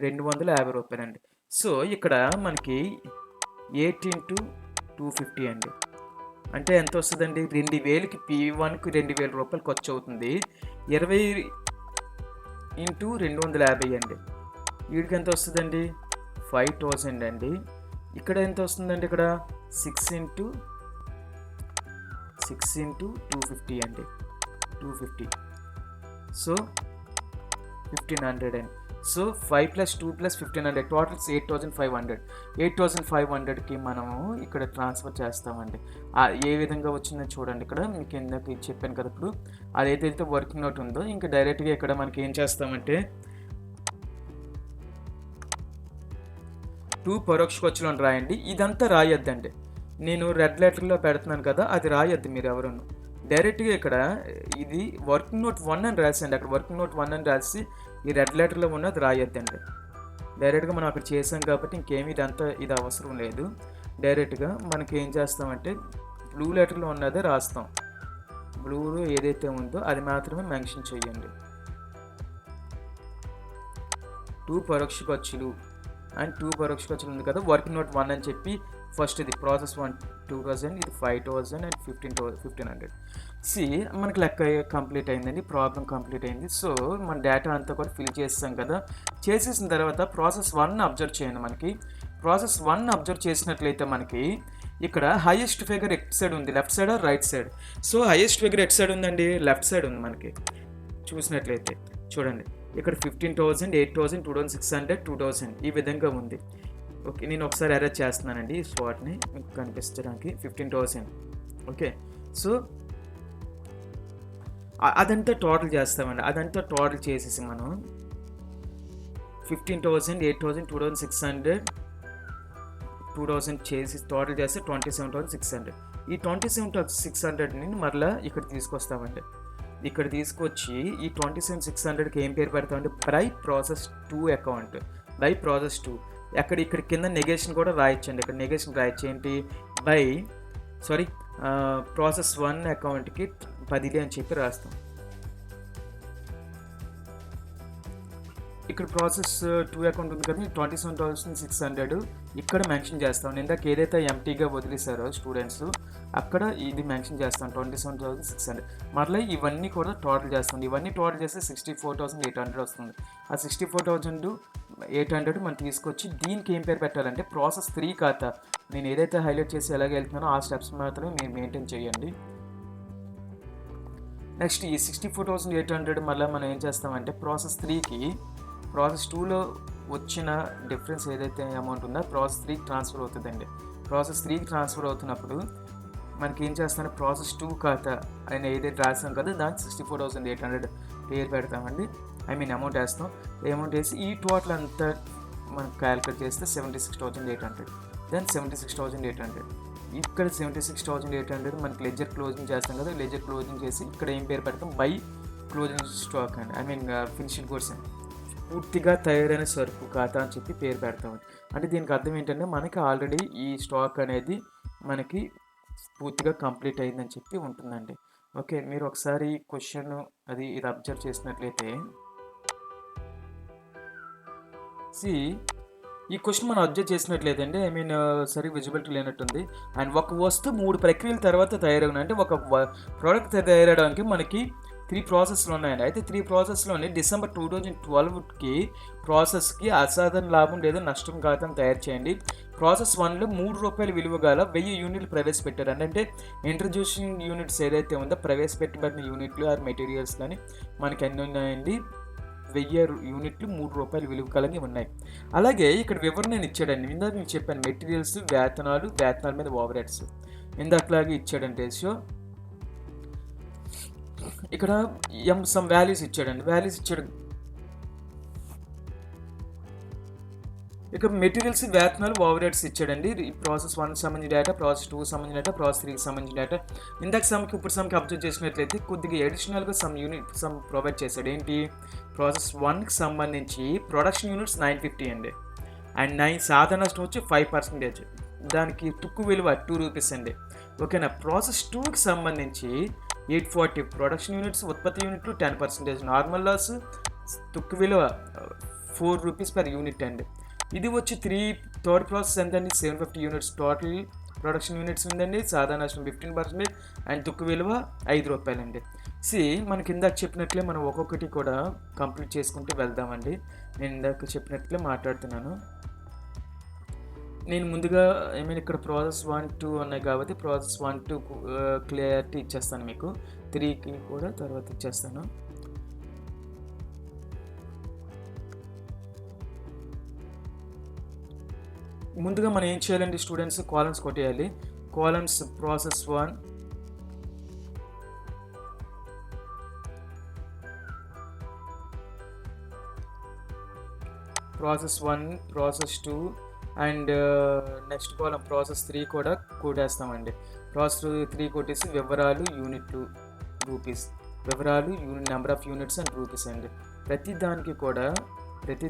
250 రూపాయలండి. సో ఇక్కడ మనకి 8 into 250 అండి. అంటే ఎంత వస్తుందండి? 2,000కి P1కి 2,000 రూపాయలు ఖర్చు అవుతుంది. 20 into 250 అండి. వీడికి ఎంత వస్తుందండి? 5,000 అండి. ఇక్కడ ఎంత వస్తుందండి? ఇక్కడ 6 into 250 అండి. 250. సో 1,500 అండి. So 5 + 2 + 1,500 totals 8,500. 8,500కి మనము ఇక్కడ ట్రాన్స్ఫర్ చేస్తామండి. ఏ విధంగా వచ్చిందో చూడండి. ఇక్కడ మీకు ఇందాక చెప్పాను కదా, ఇప్పుడు అదైతే వర్కింగ్ నోట్ ఉందో ఇంకా డైరెక్ట్గా ఇక్కడ మనకి ఏం చేస్తామంటే 2 పరోక్ష ఖర్చులు అని రాయండి. ఇదంతా రాయొద్దండి. నేను రెడ్ లెటర్లో పెడుతున్నాను కదా, అది రాయొద్దు మీరు ఎవరును. డైరెక్ట్గా ఇక్కడ ఇది వర్కింగ్ నోట్ 1 అని రాసండి. అక్కడ వర్కింగ్ నోట్ 1 అని రాసి ఈ రెడ్ లెటర్లో ఉన్నది రాయొద్దండి. డైరెక్ట్గా మనం అక్కడ చేసాం కాబట్టి ఇంకేమీ ఇది అవసరం లేదు. డైరెక్ట్గా మనకి ఏం చేస్తామంటే బ్లూ లెటర్లో ఉన్నదే రాస్తాం. బ్లూలో ఏదైతే ఉందో అది మాత్రమే మెన్షన్ చేయండి. 2 పరోక్ష ఖర్చులు అండ్ 2 పరోక్ష ఖర్చులు ఉంది కదా, వర్కింగ్ నోట్ 1 అని చెప్పి ఫస్ట్ ఇది ప్రాసెస్ 1 2,000, ఇది 5,000 అండ్ 1,500. మనకి లెక్క కంప్లీట్ అయిందండి. ప్రాబ్లం కంప్లీట్ అయింది. సో మన డేటా అంతా కూడా ఫిల్ చేస్తాం కదా. చేసేసిన తర్వాత ప్రాసెస్ 1 అబ్జర్వ్ చేయండి. మనకి ప్రాసెస్ 1 అబ్జర్వ్ చేసినట్లయితే మనకి ఇక్కడ హైయెస్ట్ ఫిగర్ ఎట్ సైడ్ ఉంది, left side or right side? So highest figure at side ఉందండి? లెఫ్ట్ సైడ్ ఉంది. మనకి చూసినట్లయితే చూడండి ఇక్కడ 15,000, 8,000, 2,600, 2,000 ఈ విధంగా ఉంది. ఓకే, నేను ఒకసారి అరేంజ్ చేస్తున్నానండి ఈ స్పాట్ని మీకు కనిపించడానికి. 15,000. ఓకే, సో అదంతా టోటల్ చేస్తామండి. అదంతా టోటల్ చేసేసి మనం 15,000, 8,000, 2,600, 2,000 చేసి టోటల్ చేస్తే 27,600. ఈ 27,600ని మరలా ఇక్కడ తీసుకొస్తామండి. ఇక్కడ తీసుకొచ్చి ఈ 27,600కి ఏం పేరు పెడతామంటే by process 2 account. By process 2 ఇక్కడ కింద నెగేషన్ కూడా రాయొచ్చండి. ఇక్కడ నెగేషన్ రాయొచ్చు ఏంటి? బై ప్రాసెస్ 1 అకౌంట్కి 10 అని చెప్పి రాస్తాం. ఇక్కడ ప్రాసెస్ 2 అకౌంట్ ఉంది కదా, 27,600 ఇక్కడ మెన్షన్ చేస్తాం. ఇందాక ఏదైతే ఎంటీగా వదిలేసారో స్టూడెంట్స్ అక్కడ ఇది మెన్షన్ చేస్తాం 27,600. మరలా ఇవన్నీ కూడా టోటల్ చేస్తాం. ఇవన్నీ టోటల్ చేస్తే 64,800 వస్తుంది. ఆ 64,800 మనం తీసుకొచ్చి దీనికి ఏం పేరు పెట్టాలంటే ప్రాసెస్ 3 ఖాతా. నేను ఏదైతే హైలైట్ చేసి ఎలాగ వెళ్తున్నానో ఆ స్టెప్స్ మాత్రమే మీరు మెయింటైన్ చేయండి. నెక్స్ట్ ఈ 64,800 మళ్ళీ మనం ఏం చేస్తామంటే ప్రాసెస్ 3కి ప్రాసెస్ 2లో వచ్చిన డిఫరెన్స్ ఏదైతే అమౌంట్ ఉందో ప్రాసెస్ 3కి ట్రాన్స్ఫర్ అవుతుందండి. ప్రాసెస్ 3కి ట్రాన్స్ఫర్ అవుతున్నప్పుడు మనకి ఏం చేస్తాను, ప్రాసెస్ 2 ఖాతా అని ఏదైతే రాస్తాం కదా దానికి 64,800 పేరు పెడతామండి. అమౌంట్ వేస్తాం. అమౌంట్ వేసి ఈ టోటల్ అంతా మనం క్యాలిక్యులేట్ చేస్తే 76,800. దెన్ 76,800 ఇక్కడ 76,800 మనకి లెజర్ క్లోజింగ్ చేస్తాం కదా, లెజర్ క్లోజింగ్ చేసి ఇక్కడ ఏం పేరు పెడతాం, బై క్లోజింగ్ స్టాక్ అండి, ఫినిషింగ్ గూడ్స్ అండి, పూర్తిగా తయారైన సరుకు ఖాతా అని చెప్పి పేరు పెడతామండి. అంటే దీనికి అర్థం ఏంటంటే మనకి ఆల్రెడీ ఈ స్టాక్ అనేది మనకి పూర్తిగా కంప్లీట్ అయిందని చెప్పి ఉంటుందండి. ఓకే, మీరు ఒకసారి క్వశ్చన్ ఇది అబ్జర్వ్ చేసినట్లయితే ఈ క్వశ్చన్ మనం అబ్జర్వ్ చేసినట్లేదండి, సరిగ్గా విజిబిలిటీ లేనట్టుంది. అండ్ ఒక వస్తువు 3 ప్రక్రియల తర్వాత తయారవును, అంటే ఒక ప్రోడక్ట్ తయారవడానికి మనకి 3 ప్రాసెస్లు ఉన్నాయండి. అయితే 3 ప్రాసెస్లోని డిసెంబర్ 2012కి ప్రాసెస్కి అసాధారణ లాభం లేదా నష్టం ఖాతాను తయారు చేయండి. ప్రాసెస్ 1లో ₹3 విలువ గల 1000 యూనిట్లు ప్రవేశపెట్టారు. అంటే ఇంట్రడ్యూసింగ్ యూనిట్స్ ఏదైతే ఉందో ప్రవేశపెట్టబడిన యూనిట్లు ఆర్ మెటీరియల్స్ కానీ మనకి ఎన్ని ఉన్నాయండి, 1000 యూనిట్లు ₹3 విలువ కలిగి ఉన్నాయి. అలాగే ఇక్కడ వివరణ ఇచ్చాడండి. ఇందాక మీకు చెప్పాను మెటీరియల్స్, వేతనాల మీద ఓవర్ హెడ్స్ ఇందాకలాగే ఇచ్చాడండి రేషియో. ఇక్కడ సమ్ వాల్యూస్ ఇచ్చాడు. ఇక్కడ మెటీరియల్స్, వేతనాలు, ఓవర్ హెడ్స్ ఇచ్చాడండి. ప్రాసెస్ 1కి సంబంధించిన డేటా, ప్రాసెస్ 2కి సంబంధించిన డేటా, ప్రాసెస్ 3కి సంబంధించిన డేటా. ఇందాక ఇప్పుడు సమ్కి అబ్జర్వ్ చేసినట్లయితే కొద్దిగా అడిషనల్గా సమ్ ప్రొవైడ్ చేశాడు. ఏంటి, ప్రాసెస్ 1కి సంబంధించి ప్రొడక్షన్ యూనిట్స్ 950 అండి, అండ్ 9 సాధారణ నష్టం వచ్చి 5%, దానికి తుక్కు విలువ ₹2 అండి. ఓకేనా. ప్రాసెస్ 2కి సంబంధించి 840 ప్రొడక్షన్ యూనిట్స్, ఉత్పత్తి యూనిట్లు 10%, నార్మల్ లాస్ తుక్కు విలువ ₹4 per యూనిట్ అండి. ఇది వచ్చి థర్డ్ ప్రాసెస్ ఎంతండి, 750 యూనిట్స్ టోటల్ ప్రొడక్షన్ యూనిట్స్ ఉందండి, సాధారణ నష్టం 15% అండ్ తుక్కు విలువ ₹5 అండి. మనకి ఇందాక చెప్పినట్లే మనం ఒక్కొక్కటి కూడా కంప్లీట్ చేసుకుంటూ వెళ్దామండి. నేను ఇందాక చెప్పినట్లే మాట్లాడుతున్నాను. నేను ముందుగా ఇక్కడ ప్రాసెస్ 1, 2 ఉన్నాయి కాబట్టి ప్రాసెస్ 1, 2 క్లియరిటీ ఇచ్చేస్తాను మీకు. 3కి కూడా తర్వాత ఇచ్చేస్తాను. ముందుగా మనం ఏం చేయాలండి స్టూడెంట్స్, కాలమ్స్ కొట్టేయాలి. Columns process 1, process 2 and next column process 3 కూడా కొట్టేస్తామండి. ప్రాసెస్ 3 కొట్టేసి వివరాలు, యూనిట్లు, rupees, number of units and rupees అండి. ప్రతి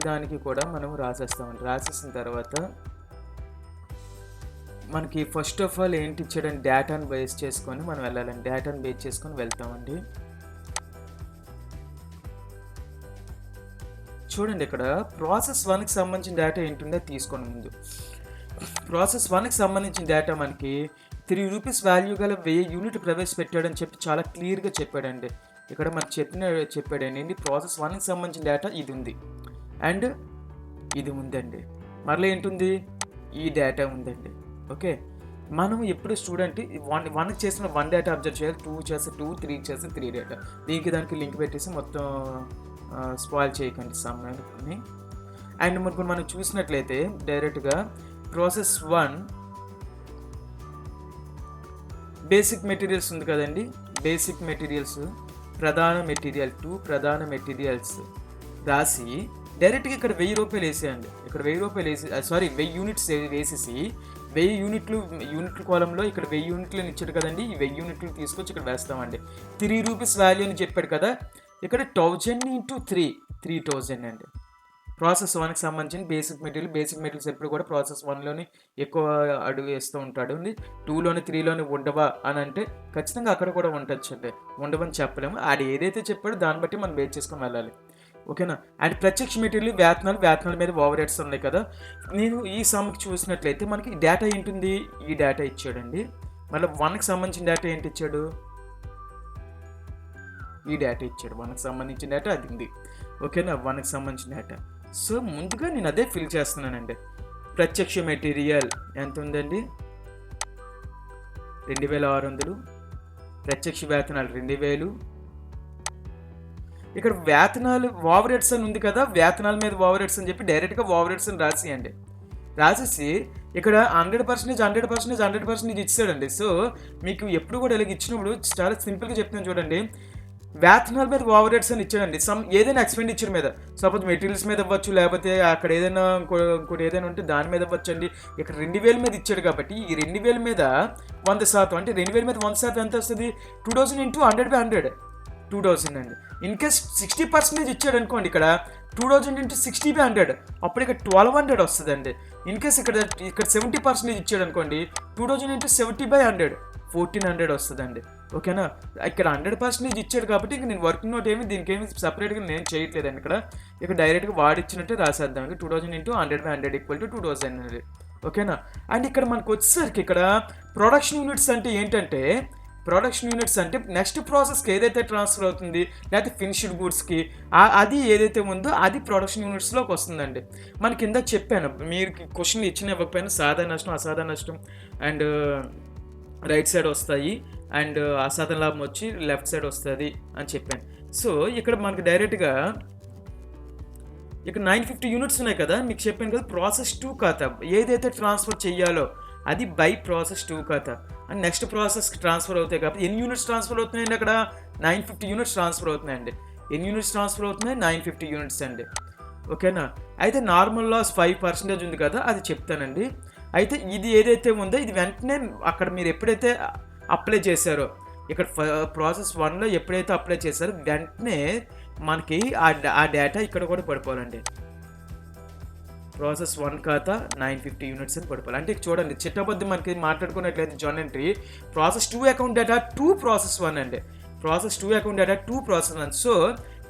దానికి కూడా మనం రాసేస్తామండి. రాసేసిన తర్వాత మనకి ఫస్ట్ ఆఫ్ ఆల్ ఏంటి ఇచ్చాడని డేటాను బేస్ చేసుకొని మనం వెళ్ళాలండి. డేటాను బేస్ చేసుకొని వెళ్తామండి. చూడండి, ఇక్కడ ప్రాసెస్ 1కి సంబంధించిన డేటా ఏంటుందో తీసుకోండి. ముందు ప్రాసెస్ 1కి సంబంధించిన డేటా మనకి ₹3 వాల్యూ గల 1000 యూనిట్ ప్రవేశపెట్టాడని చెప్పి చాలా క్లియర్గా చెప్పాడండి. ఇక్కడ మనకు చెప్పాడండి ప్రాసెస్ 1కి సంబంధించిన డేటా ఇది ఉంది అండ్ ఇది ఉందండి. మరలా ఏంటుంది, ఈ డేటా ఉందండి. ఓకే, మనం ఎప్పుడు స్టూడెంట్ 1కి చేసిన 1 డేటా అబ్జర్వ్ చేయాలి, 2 చేస్తే 2, 3 చేస్తే 3 డేటా. దానికి లింక్ పెట్టేసి మొత్తం స్పాయిల్ చేయకండి సమయాన్ని. అండ్ ఇప్పుడు మనం చూసినట్లయితే డైరెక్ట్గా ప్రాసెస్ 1 బేసిక్ మెటీరియల్స్ ఉంది కదండి, బేసిక్ మెటీరియల్స్, ప్రధాన మెటీరియల్ 2 ప్రధాన మెటీరియల్స్ రాసి డైరెక్ట్గా ఇక్కడ ₹1000 వేసేయండి. ఇక్కడ ₹1000 యూనిట్స్ వేసేసి 1000 యూనిట్ల కాలంలో ఇక్కడ 1000 యూనిట్లు ఇచ్చాడు కదండి, ఈ 1000 యూనిట్లు తీసుకొచ్చి ఇక్కడ వేస్తామండి. ₹3 వాల్యూ అని చెప్పాడు కదా, ఇక్కడ 1000 into 3,000 అండి. ప్రాసెస్ 1కి సంబంధించిన బేసిక్ మెటీరియల్స్ ఎప్పుడు కూడా ప్రాసెస్ 1లోని ఎక్కువ అడుగు వేస్తూ ఉంటాడు అండి. 2లోని 3లోని ఉండవా అని అంటే ఖచ్చితంగా అక్కడ కూడా ఉండొచ్చు అండి, ఉండవని చెప్పలేము. అది ఏదైతే చెప్పాడో దాన్ని బట్టి మనం బేస్ చేసుకొని వెళ్ళాలి. ఓకేనా. అండ్ ప్రత్యక్ష మెటీరియల్, వేతనాల మీద ఓవర్ హెడ్స్ ఉన్నాయి కదా. నేను ఈ సమ్కి చూసినట్లయితే మనకి డేటా ఏంటుంది, ఈ డేటా ఇచ్చాడండి. మళ్ళీ 1కి సంబంధించిన డేటా ఏంటి ఇచ్చాడు, ఈ డేటా ఇచ్చాడు. 1కి సంబంధించిన డేటా అది ఉంది. ఓకేనా, 1కి సంబంధించిన డేటా. సో ముందుగా నేను అదే ఫిల్ చేస్తున్నానండి. ప్రత్యక్ష మెటీరియల్ ఎంత ఉందండి, 2600. ప్రత్యక్ష వేతనాలు 2000. ఇక్కడ వేతనాలు ఓవర్ హెడ్స్ అని ఉంది కదా, వేతనాల మీద ఓవర్ హెడ్స్ అని చెప్పి డైరెక్ట్గా ఓవర్ హెడ్స్ అని రాసియండి. రాసేసి ఇక్కడ 100% ఇచ్చాడండి. సో మీకు ఎప్పుడు కూడా ఇలాగ ఇచ్చినప్పుడు చాలా సింపుల్గా చెప్తాను చూడండి. వేతనాల మీద ఓవర్ రేట్స్ అని ఇచ్చాడండి. ఏదైనా ఎక్స్పెండిచర్ మీద, సపోజ్ మెటీరియల్స్ మీద ఇవ్వచ్చు, లేకపోతే అక్కడ ఏదైనా ఇంకోటి ఏదైనా ఉంటే దాని మీద ఇవ్వచ్చు అండి. ఇక్కడ 2000 మీద ఇచ్చాడు కాబట్టి ఈ 2000 మీద 100%, అంటే 2000 మీద 100% ఎంత వస్తుంది? 2000 × 100/100 2000 అండి. ఇన్ కేస్ 60% ఇచ్చాడు అనుకోండి, ఇక్కడ 2000 × 60/100 అప్పుడు ఇక్కడ 1200 వస్తుందండి. ఇన్ కేస్ ఇక్కడ 70% ఇచ్చాడు అనుకోండి, 2000 × 70/100 1400 వస్తుందండి. ఓకేనా? ఇక్కడ 100% ఇచ్చాడు కాబట్టి ఇక నేను వర్కింగ్ నోట్ దీనికి ఏమి సపరేట్గా నేను చేయట్లేదండి. ఇక్కడ డైరెక్ట్గా వాడిచ్చినట్టే రాసేద్దాం. 2000 × 100/100 = 2000. ఓకేనా? అండ్ ఇక్కడ మనకు వచ్చేసరికి ఇక్కడ ప్రొడక్షన్ యూనిట్స్ అంటే ఏంటంటే, ప్రొడక్షన్ యూనిట్స్ అంటే నెక్స్ట్ ప్రాసెస్కి ఏదైతే ట్రాన్స్ఫర్ అవుతుంది, లేకపోతే ఫినిష్డ్ గూడ్స్కి అది ఏదైతే ఉందో అది ప్రొడక్షన్ యూనిట్స్లోకి వస్తుందండి. మనకి కింద చెప్పాను, మీరు క్వశ్చన్లు ఇచ్చిన ఇవ్వకపోయినా సాధారణ నష్టం, అసాధారణ నష్టం అండ్ రైట్ సైడ్ వస్తాయి, అండ్ అసాధారణ లాభం వచ్చి లెఫ్ట్ సైడ్ వస్తుంది అని చెప్పాను. సో ఇక్కడ మనకి డైరెక్ట్గా ఇక్కడ 950 యూనిట్స్ ఉన్నాయి కదా, మీకు చెప్పాను కదా. ప్రాసెస్ 2 ఖాతా ఏదైతే ట్రాన్స్ఫర్ చేయాలో అది బై ప్రాసెస్ 2 ఖాతా అండ్ నెక్స్ట్ ప్రాసెస్కి ట్రాన్స్ఫర్ అవుతాయి. కాబట్టి ఎన్ని యూనిట్స్ ట్రాన్స్ఫర్ అవుతున్నాయండి? అక్కడ 950 యూనిట్స్ ట్రాన్స్ఫర్ అవుతున్నాయండి. ఎన్ని యూనిట్స్ ట్రాన్స్ఫర్ అవుతున్నాయి? 950 యూనిట్స్ అండి. ఓకేనా? అయితే నార్మల్ లాస్ 5% ఉంది కదా, అది చెప్తానండి. అయితే ఇది ఏదైతే ఉందో ఇది వెంటనే అక్కడ మీరు ఎప్పుడైతే అప్లై చేశారో, ఇక్కడ ప్రాసెస్ 1లో ఎప్పుడైతే అప్లై చేశారో వెంటనే మనకి ఆ డేటా ఇక్కడ కూడా పడిపోవాలండి. ప్రాసెస్ 1 ఖాతా 950 యూనిట్స్ అని పడిపోవాలి. అంటే చూడండి, చిట్టబద్దు మనకి మాట్లాడుకున్నట్లయితే join entry process 2 account data 2 process 1 అండి. Process 2 account data 2 process 1. So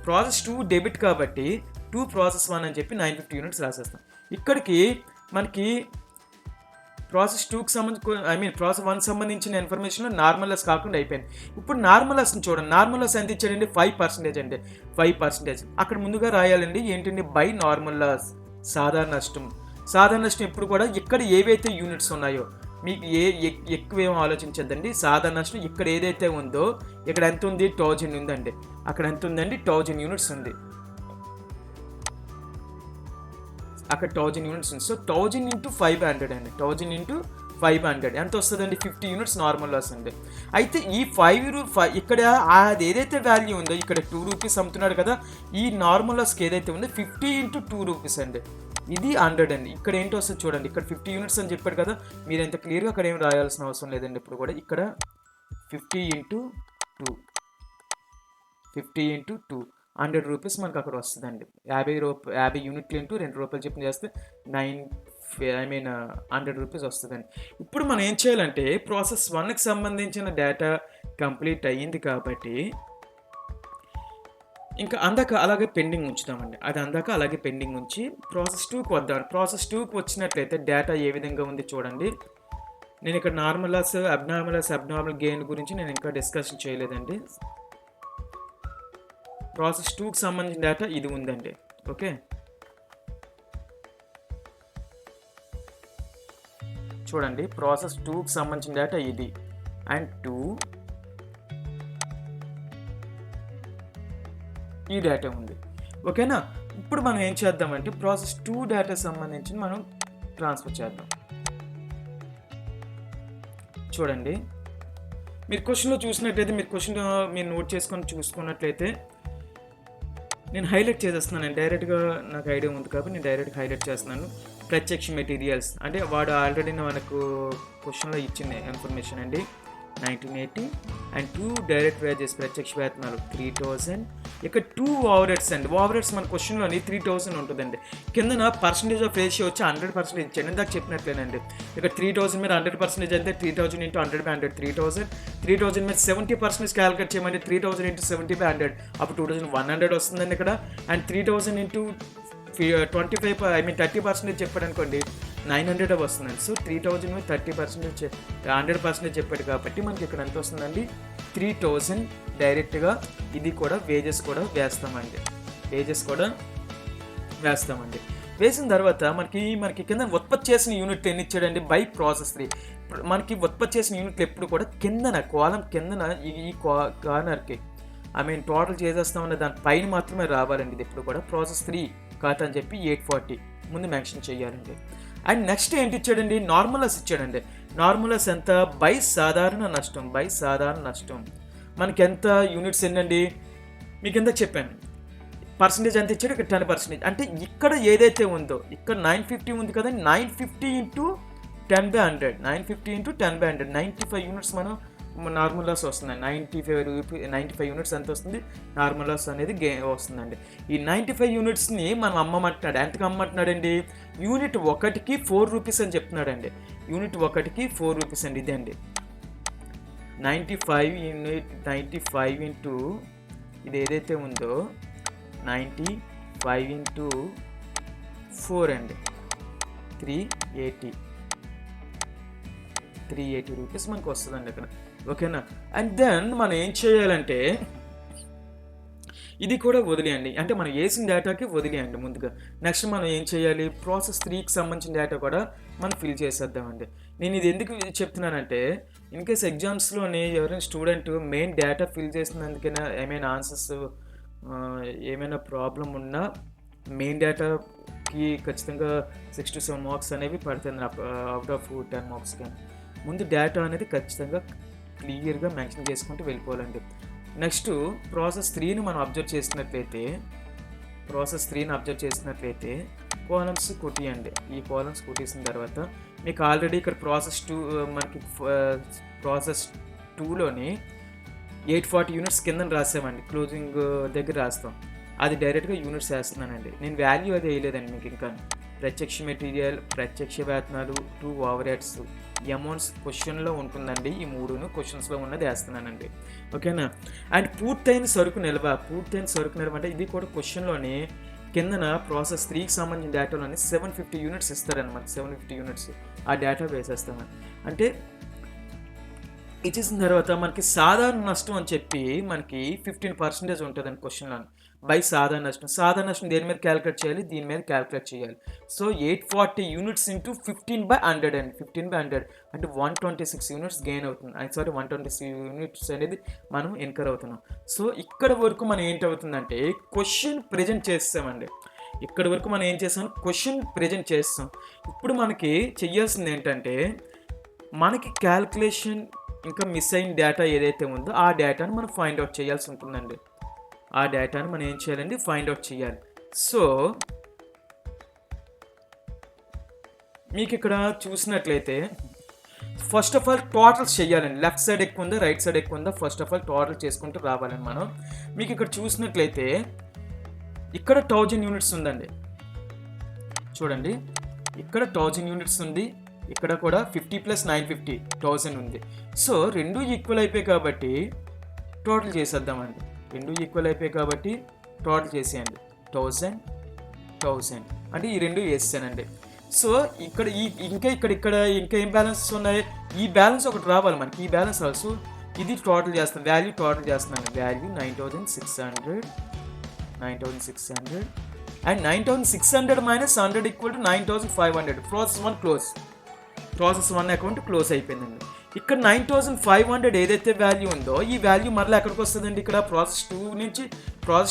process 2 debit కాబట్టి 2 ప్రాసెస్ 1 అని చెప్పి 950 యూనిట్స్ రాసేస్తాం. ఇక్కడికి మనకి ప్రాసెస్ 2కి సంబంధించి ప్రాసెస్ 1 సంబంధించిన ఇన్ఫర్మేషన్లో నార్మల్ లాస్ కాకుండా అయిపోయింది. ఇప్పుడు నార్మల్ లాస్ని చూడండి. నార్మల్ లాస్ ఎంత ఇచ్చాడండి? 5% అండి. 5% అక్కడ ముందుగా రాయాలండి. ఏంటండి? బై నార్మల్ లాస్, సాధారణ నష్టం. సాధారణ నష్టం ఎప్పుడు కూడా ఇక్కడ ఏవైతే యూనిట్స్ ఉన్నాయో మీకు ఎక్కువేమో ఆలోచించద్దండి. సాధారణ నష్టం ఇక్కడ ఏదైతే ఉందో ఇక్కడ ఎంత ఉంది? 1000 ఉందండి. అక్కడ ఎంత ఉందండి? 1000 యూనిట్స్ ఉంది. అక్కడ 1000 యూనిట్స్ ఉంది. సో 1000 × 500 అండి. 1000 × 500 ఎంత వస్తుందండి? 50 యూనిట్స్ నార్మల్ లాస్ అండి. అయితే ఈ 5 ఇక్కడ అది ఏదైతే వాల్యూ ఉందో, ఇక్కడ 2 రూపీస్ అమ్ముతున్నాడు కదా, ఈ నార్మల్ లాస్కి ఏదైతే ఉందో 50 × 2 రూపీస్ అండి. ఇది 100 అండి. ఇక్కడ ఏంటో వస్తుంది చూడండి. ఇక్కడ 50 యూనిట్స్ అని చెప్పాడు కదా, మీరు ఎంత క్లియర్గా అక్కడ ఏం రాయాల్సిన అవసరం లేదండి. ఇప్పుడు కూడా ఇక్కడ 50 × 2 50 × 2 100 రూపీస్ మనకు అక్కడ వస్తుందండి. 50 యూనిట్లు ఇంటూ 2 రూపాయలు చెప్పిన చేస్తే 100 రూపీస్ వస్తుందండి. ఇప్పుడు మనం ఏం చేయాలంటే, ప్రాసెస్ 1కి సంబంధించిన డేటా కంప్లీట్ అయ్యింది కాబట్టి ఇంకా అందాక అలాగే పెండింగ్ ఉంచుతామండి. అది అందాక అలాగే పెండింగ్ ఉంచి ప్రాసెస్ 2కి వద్దాం. ప్రాసెస్ 2కి వచ్చినట్లయితే డేటా ఏ విధంగా ఉంది చూడండి. నేను ఇక్కడ నార్మల్ లాస్, అబ్నార్మల్ గెయిన్ గురించి నేను ఇంకా డిస్కషన్ చేయలేదండి. ప్రాసెస్ 2కి సంబంధించిన డేటా ఇది ఉందండి. ఓకే, చూడండి. ప్రాసెస్ 2కి సంబంధించిన డేటా ఇది అండ్ 2 ఈ డేటా ఉంది. ఓకేనా? ఇప్పుడు మనం ఏం చేద్దామంటే ప్రాసెస్ 2 డేటా సంబంధించి మనం ట్రాన్స్ఫర్ చేద్దాం. చూడండి, మీరు క్వశ్చన్లో చూసినట్లయితే, మీరు నోట్ చేసుకొని చూసుకున్నట్లయితే నేను హైలైట్ చేసేస్తున్నాను. డైరెక్ట్గా నాకు ఐడియా ఉంది కాబట్టి నేను డైరెక్ట్గా హైలైట్ చేస్తున్నాను. ప్రత్యక్ష మెటీరియల్స్ అంటే వాడు ఆల్రెడీ మనకు క్వశ్చన్లో ఇచ్చిన ఇన్ఫర్మేషన్ అండి. 1980 అండ్ 2 డైరెక్ట్ వేజెస్, ప్రత్యక్ష వేతనాలు 3000. ఇక్కడ 2 ఓవర్ హెడ్స్ అండి. ఓవర్ హెడ్స్ మన క్వశ్చన్లోని 3000 ఉంటుందండి. కిందన పర్సంటేజ్ ఆఫ్ రేషియో వచ్చి 100% ఇచ్చాడు. ఇందాక చెప్పినట్లేనండి. ఇక్కడ 3000 మీద 100% అంటే 3000 × 100/100 3000. 3000 మీద 70% క్యాలిక్యులేట్ చేయమంటే 3000 × 70/100 అప్పుడు 2100 వస్తుందండి ఇక్కడ. అండ్ 3000 × 30% చెప్పాడు అనుకోండి 900 వస్తుందండి. సో 3000 మీద 30% 100% చెప్పాడు కాబట్టి మనకి ఇక్కడ ఎంత వస్తుందండి? 3000 డైరెక్ట్గా. ఇది కూడా వేజెస్ కూడా వేస్తామండి. వేసిన తర్వాత మనకి కింద ఉత్పత్తి చేసిన యూనిట్ ఎన్ని ఇచ్చాడండి? By process 3. మనకి ఉత్పత్తి చేసిన యూనిట్లు ఎప్పుడు కూడా కిందన కాలం కిందన ఈ కార్నర్కి టోటల్ చేసేస్తామన్న దాని పైన మాత్రమే రావాలండి. ఇది ఎప్పుడు కూడా ప్రాసెస్ 3 ఖాతా అని చెప్పి 840 ముందు మెన్షన్ చేయాలండి. అండ్ నెక్స్ట్ ఏంటి ఇచ్చాడండి, నార్మలస్ ఇచ్చాడండి. నార్మలస్ ఎంత, బై సాధారణ నష్టం, బై సాధారణ నష్టం మనకి ఎంత యూనిట్స్ ఏంటండి, మీకు ఎంత చెప్పాను పర్సంటేజ్ ఎంత ఇచ్చాడు, ఇక్కడ 10%. అంటే ఇక్కడ ఏదైతే ఉందో ఇక్కడ 950 ఉంది కదా, 950 ఇంటూ 10/100, 950 ఇంటూ 10/100, 95 యూనిట్స్ మనం నార్మల్ లాస్ వస్తుందండి. 95 యూనిట్స్ ఎంత వస్తుంది, నార్మల్ లాస్ అనేది వస్తుందండి. ఈ 95 యూనిట్స్ని మనం అమ్మమంటున్నాడు. ఎంతకు అమ్మంటున్నాడండి, యూనిట్ 1కి 4 రూపీస్ అని చెప్తున్నాడండి. యూనిట్ 1కి 4 రూపీస్ అండి. ఇదే అండి 95 ఇంటూ ఇది ఏదైతే ఉందో 95 ఇంటూ 4 అండి, 380 రూపీస్ మనకు వస్తుందండి అక్కడ. ఓకేనా. అండ్ దెన్ మనం ఏం చేయాలంటే ఇది కూడా వదిలేయండి, అంటే మనం వేసిన డేటాకి వదిలేయండి ముందుగా. నెక్స్ట్ మనం ఏం చేయాలి, ప్రాసెస్ 3కి సంబంధించిన డేటా కూడా మనం ఫిల్ చేసేద్దామండి. నేను ఇది ఎందుకు చెప్తున్నానంటే ఇన్ కేస్ ఎగ్జామ్స్లోని ఎవరైనా స్టూడెంట్ మెయిన్ డేటా ఫిల్ చేసినందుకైనా ఏమైనా ఆన్సర్స్ ఏమైనా ప్రాబ్లం ఉన్నా మెయిన్ డేటాకి ఖచ్చితంగా 6 to 7 మార్క్స్ అనేవి పడుతుంది అవుట్ ఆఫ్ 10 మార్క్స్. కానీ ముందు డేటా అనేది ఖచ్చితంగా క్లియర్గా మెన్షన్ చేసుకుంటూ వెళ్ళిపోవాలండి. నెక్స్ట్ ప్రాసెస్ 3ని మనం అబ్జర్వ్ చేసినట్లయితే కాలమ్స్ కొట్టియండి. ఈ కాలమ్స్ కొట్టేసిన తర్వాత మీకు ఆల్రెడీ ఇక్కడ ప్రాసెస్ 2 మనకి ప్రాసెస్ 2లోని 840 యూనిట్స్ కింద రాసామండి, క్లోజింగ్ దగ్గర రాస్తాం. అది డైరెక్ట్గా యూనిట్స్ వేస్తున్నానండి. నేను వాల్యూ అది వేయలేదండి మీకు. ఇంకా ప్రత్యక్ష మెటీరియల్, ప్రత్యక్ష వేతనాలు, 2 ఓవర్ హెడ్స్, అమౌంట్స్ క్వశ్చన్లో ఉంటుందండి. ఈ 3ను క్వశ్చన్స్లో ఉన్నది వేస్తున్నానండి. ఓకేనా. అండ్ పూర్తయిన సరుకు నిల్వ అంటే ఇది కూడా క్వశ్చన్లోని కిందన ప్రాసెస్ 3కి సంబంధించిన డేటాలోని 750 యూనిట్స్ ఇస్తారనమాట. 750 యూనిట్స్ ఆ డేటా వేసేస్తామని. అంటే ఇచ్చేసిన తర్వాత మనకి సాధారణ నష్టం అని చెప్పి మనకి 15% ఉంటుందండి క్వశ్చన్లో. బై సాధారణ నష్టం దేని మీద క్యాలిక్యులేట్ చేయాలి, దీని మీద క్యాలిక్యులేట్ చేయాలి. సో 840 యూనిట్స్ ఇంటూ 15/100 అండి. 15/100 అంటే 126 యూనిట్స్ గెయిన్ అవుతుంది. 126 యూనిట్స్ అనేది మనం ఇన్కర్ అవుతున్నాం. సో ఇక్కడ వరకు మనం ఏంటవుతుందంటే క్వశ్చన్ ప్రజెంట్ చేస్తామండి. ఇక్కడ వరకు మనం ఏం చేస్తాం, క్వశ్చన్ ప్రజెంట్ చేస్తాం. ఇప్పుడు మనకి చెయ్యాల్సింది ఏంటంటే మనకి క్యాల్కులేషన్ ఇంకా మిస్ అయిన డేటా ఏదైతే ఉందో ఆ డేటాను మనం ఫైండ్ అవుట్ చేయాల్సి ఉంటుందండి. ఆ డేటాను మనం ఏం చేయాలండి, ఫైండ్ అవుట్ చేయాలి. సో మీకు ఇక్కడ చూసినట్లయితే ఫస్ట్ ఆఫ్ ఆల్ టోటల్స్ చేయాలండి. లెఫ్ట్ సైడ్ ఎక్కువ ఉందా, రైట్ సైడ్ ఎక్కువ ఉందా, ఫస్ట్ ఆఫ్ ఆల్ టోటల్ చేసుకుంటూ రావాలండి మనం. మీకు ఇక్కడ చూసినట్లయితే ఇక్కడ 1000 యూనిట్స్ ఉందండి. చూడండి ఇక్కడ 1000 యూనిట్స్ ఉంది, ఇక్కడ కూడా 50 + 950 1000 ఉంది. సో రెండు ఈక్వల్ అయిపోయి కాబట్టి టోటల్ చేసేద్దామండి. టోటల్ చేసేయండి. 1000 అంటే ఈ రెండు వేసానండి. సో ఇక్కడ ఇక్కడ ఏం బ్యాలెన్స్ ఉన్నాయి, ఈ బ్యాలెన్స్ ఒకటి రావాలి మనకి. ఈ బ్యాలెన్స్ ఆల్సో ఇది టోటల్ చేస్తాను, వాల్యూ టోటల్ చేస్తున్నాను. Value 9600 and 9600 - 100 = 9500. Process 1 account close అయిపోయిందండి. ఇక్కడ 9500 ఏదైతే వాల్యూ ఉందో ఈ వాల్యూ మరలా ఎక్కడికి వస్తుందండి, ఇక్కడ process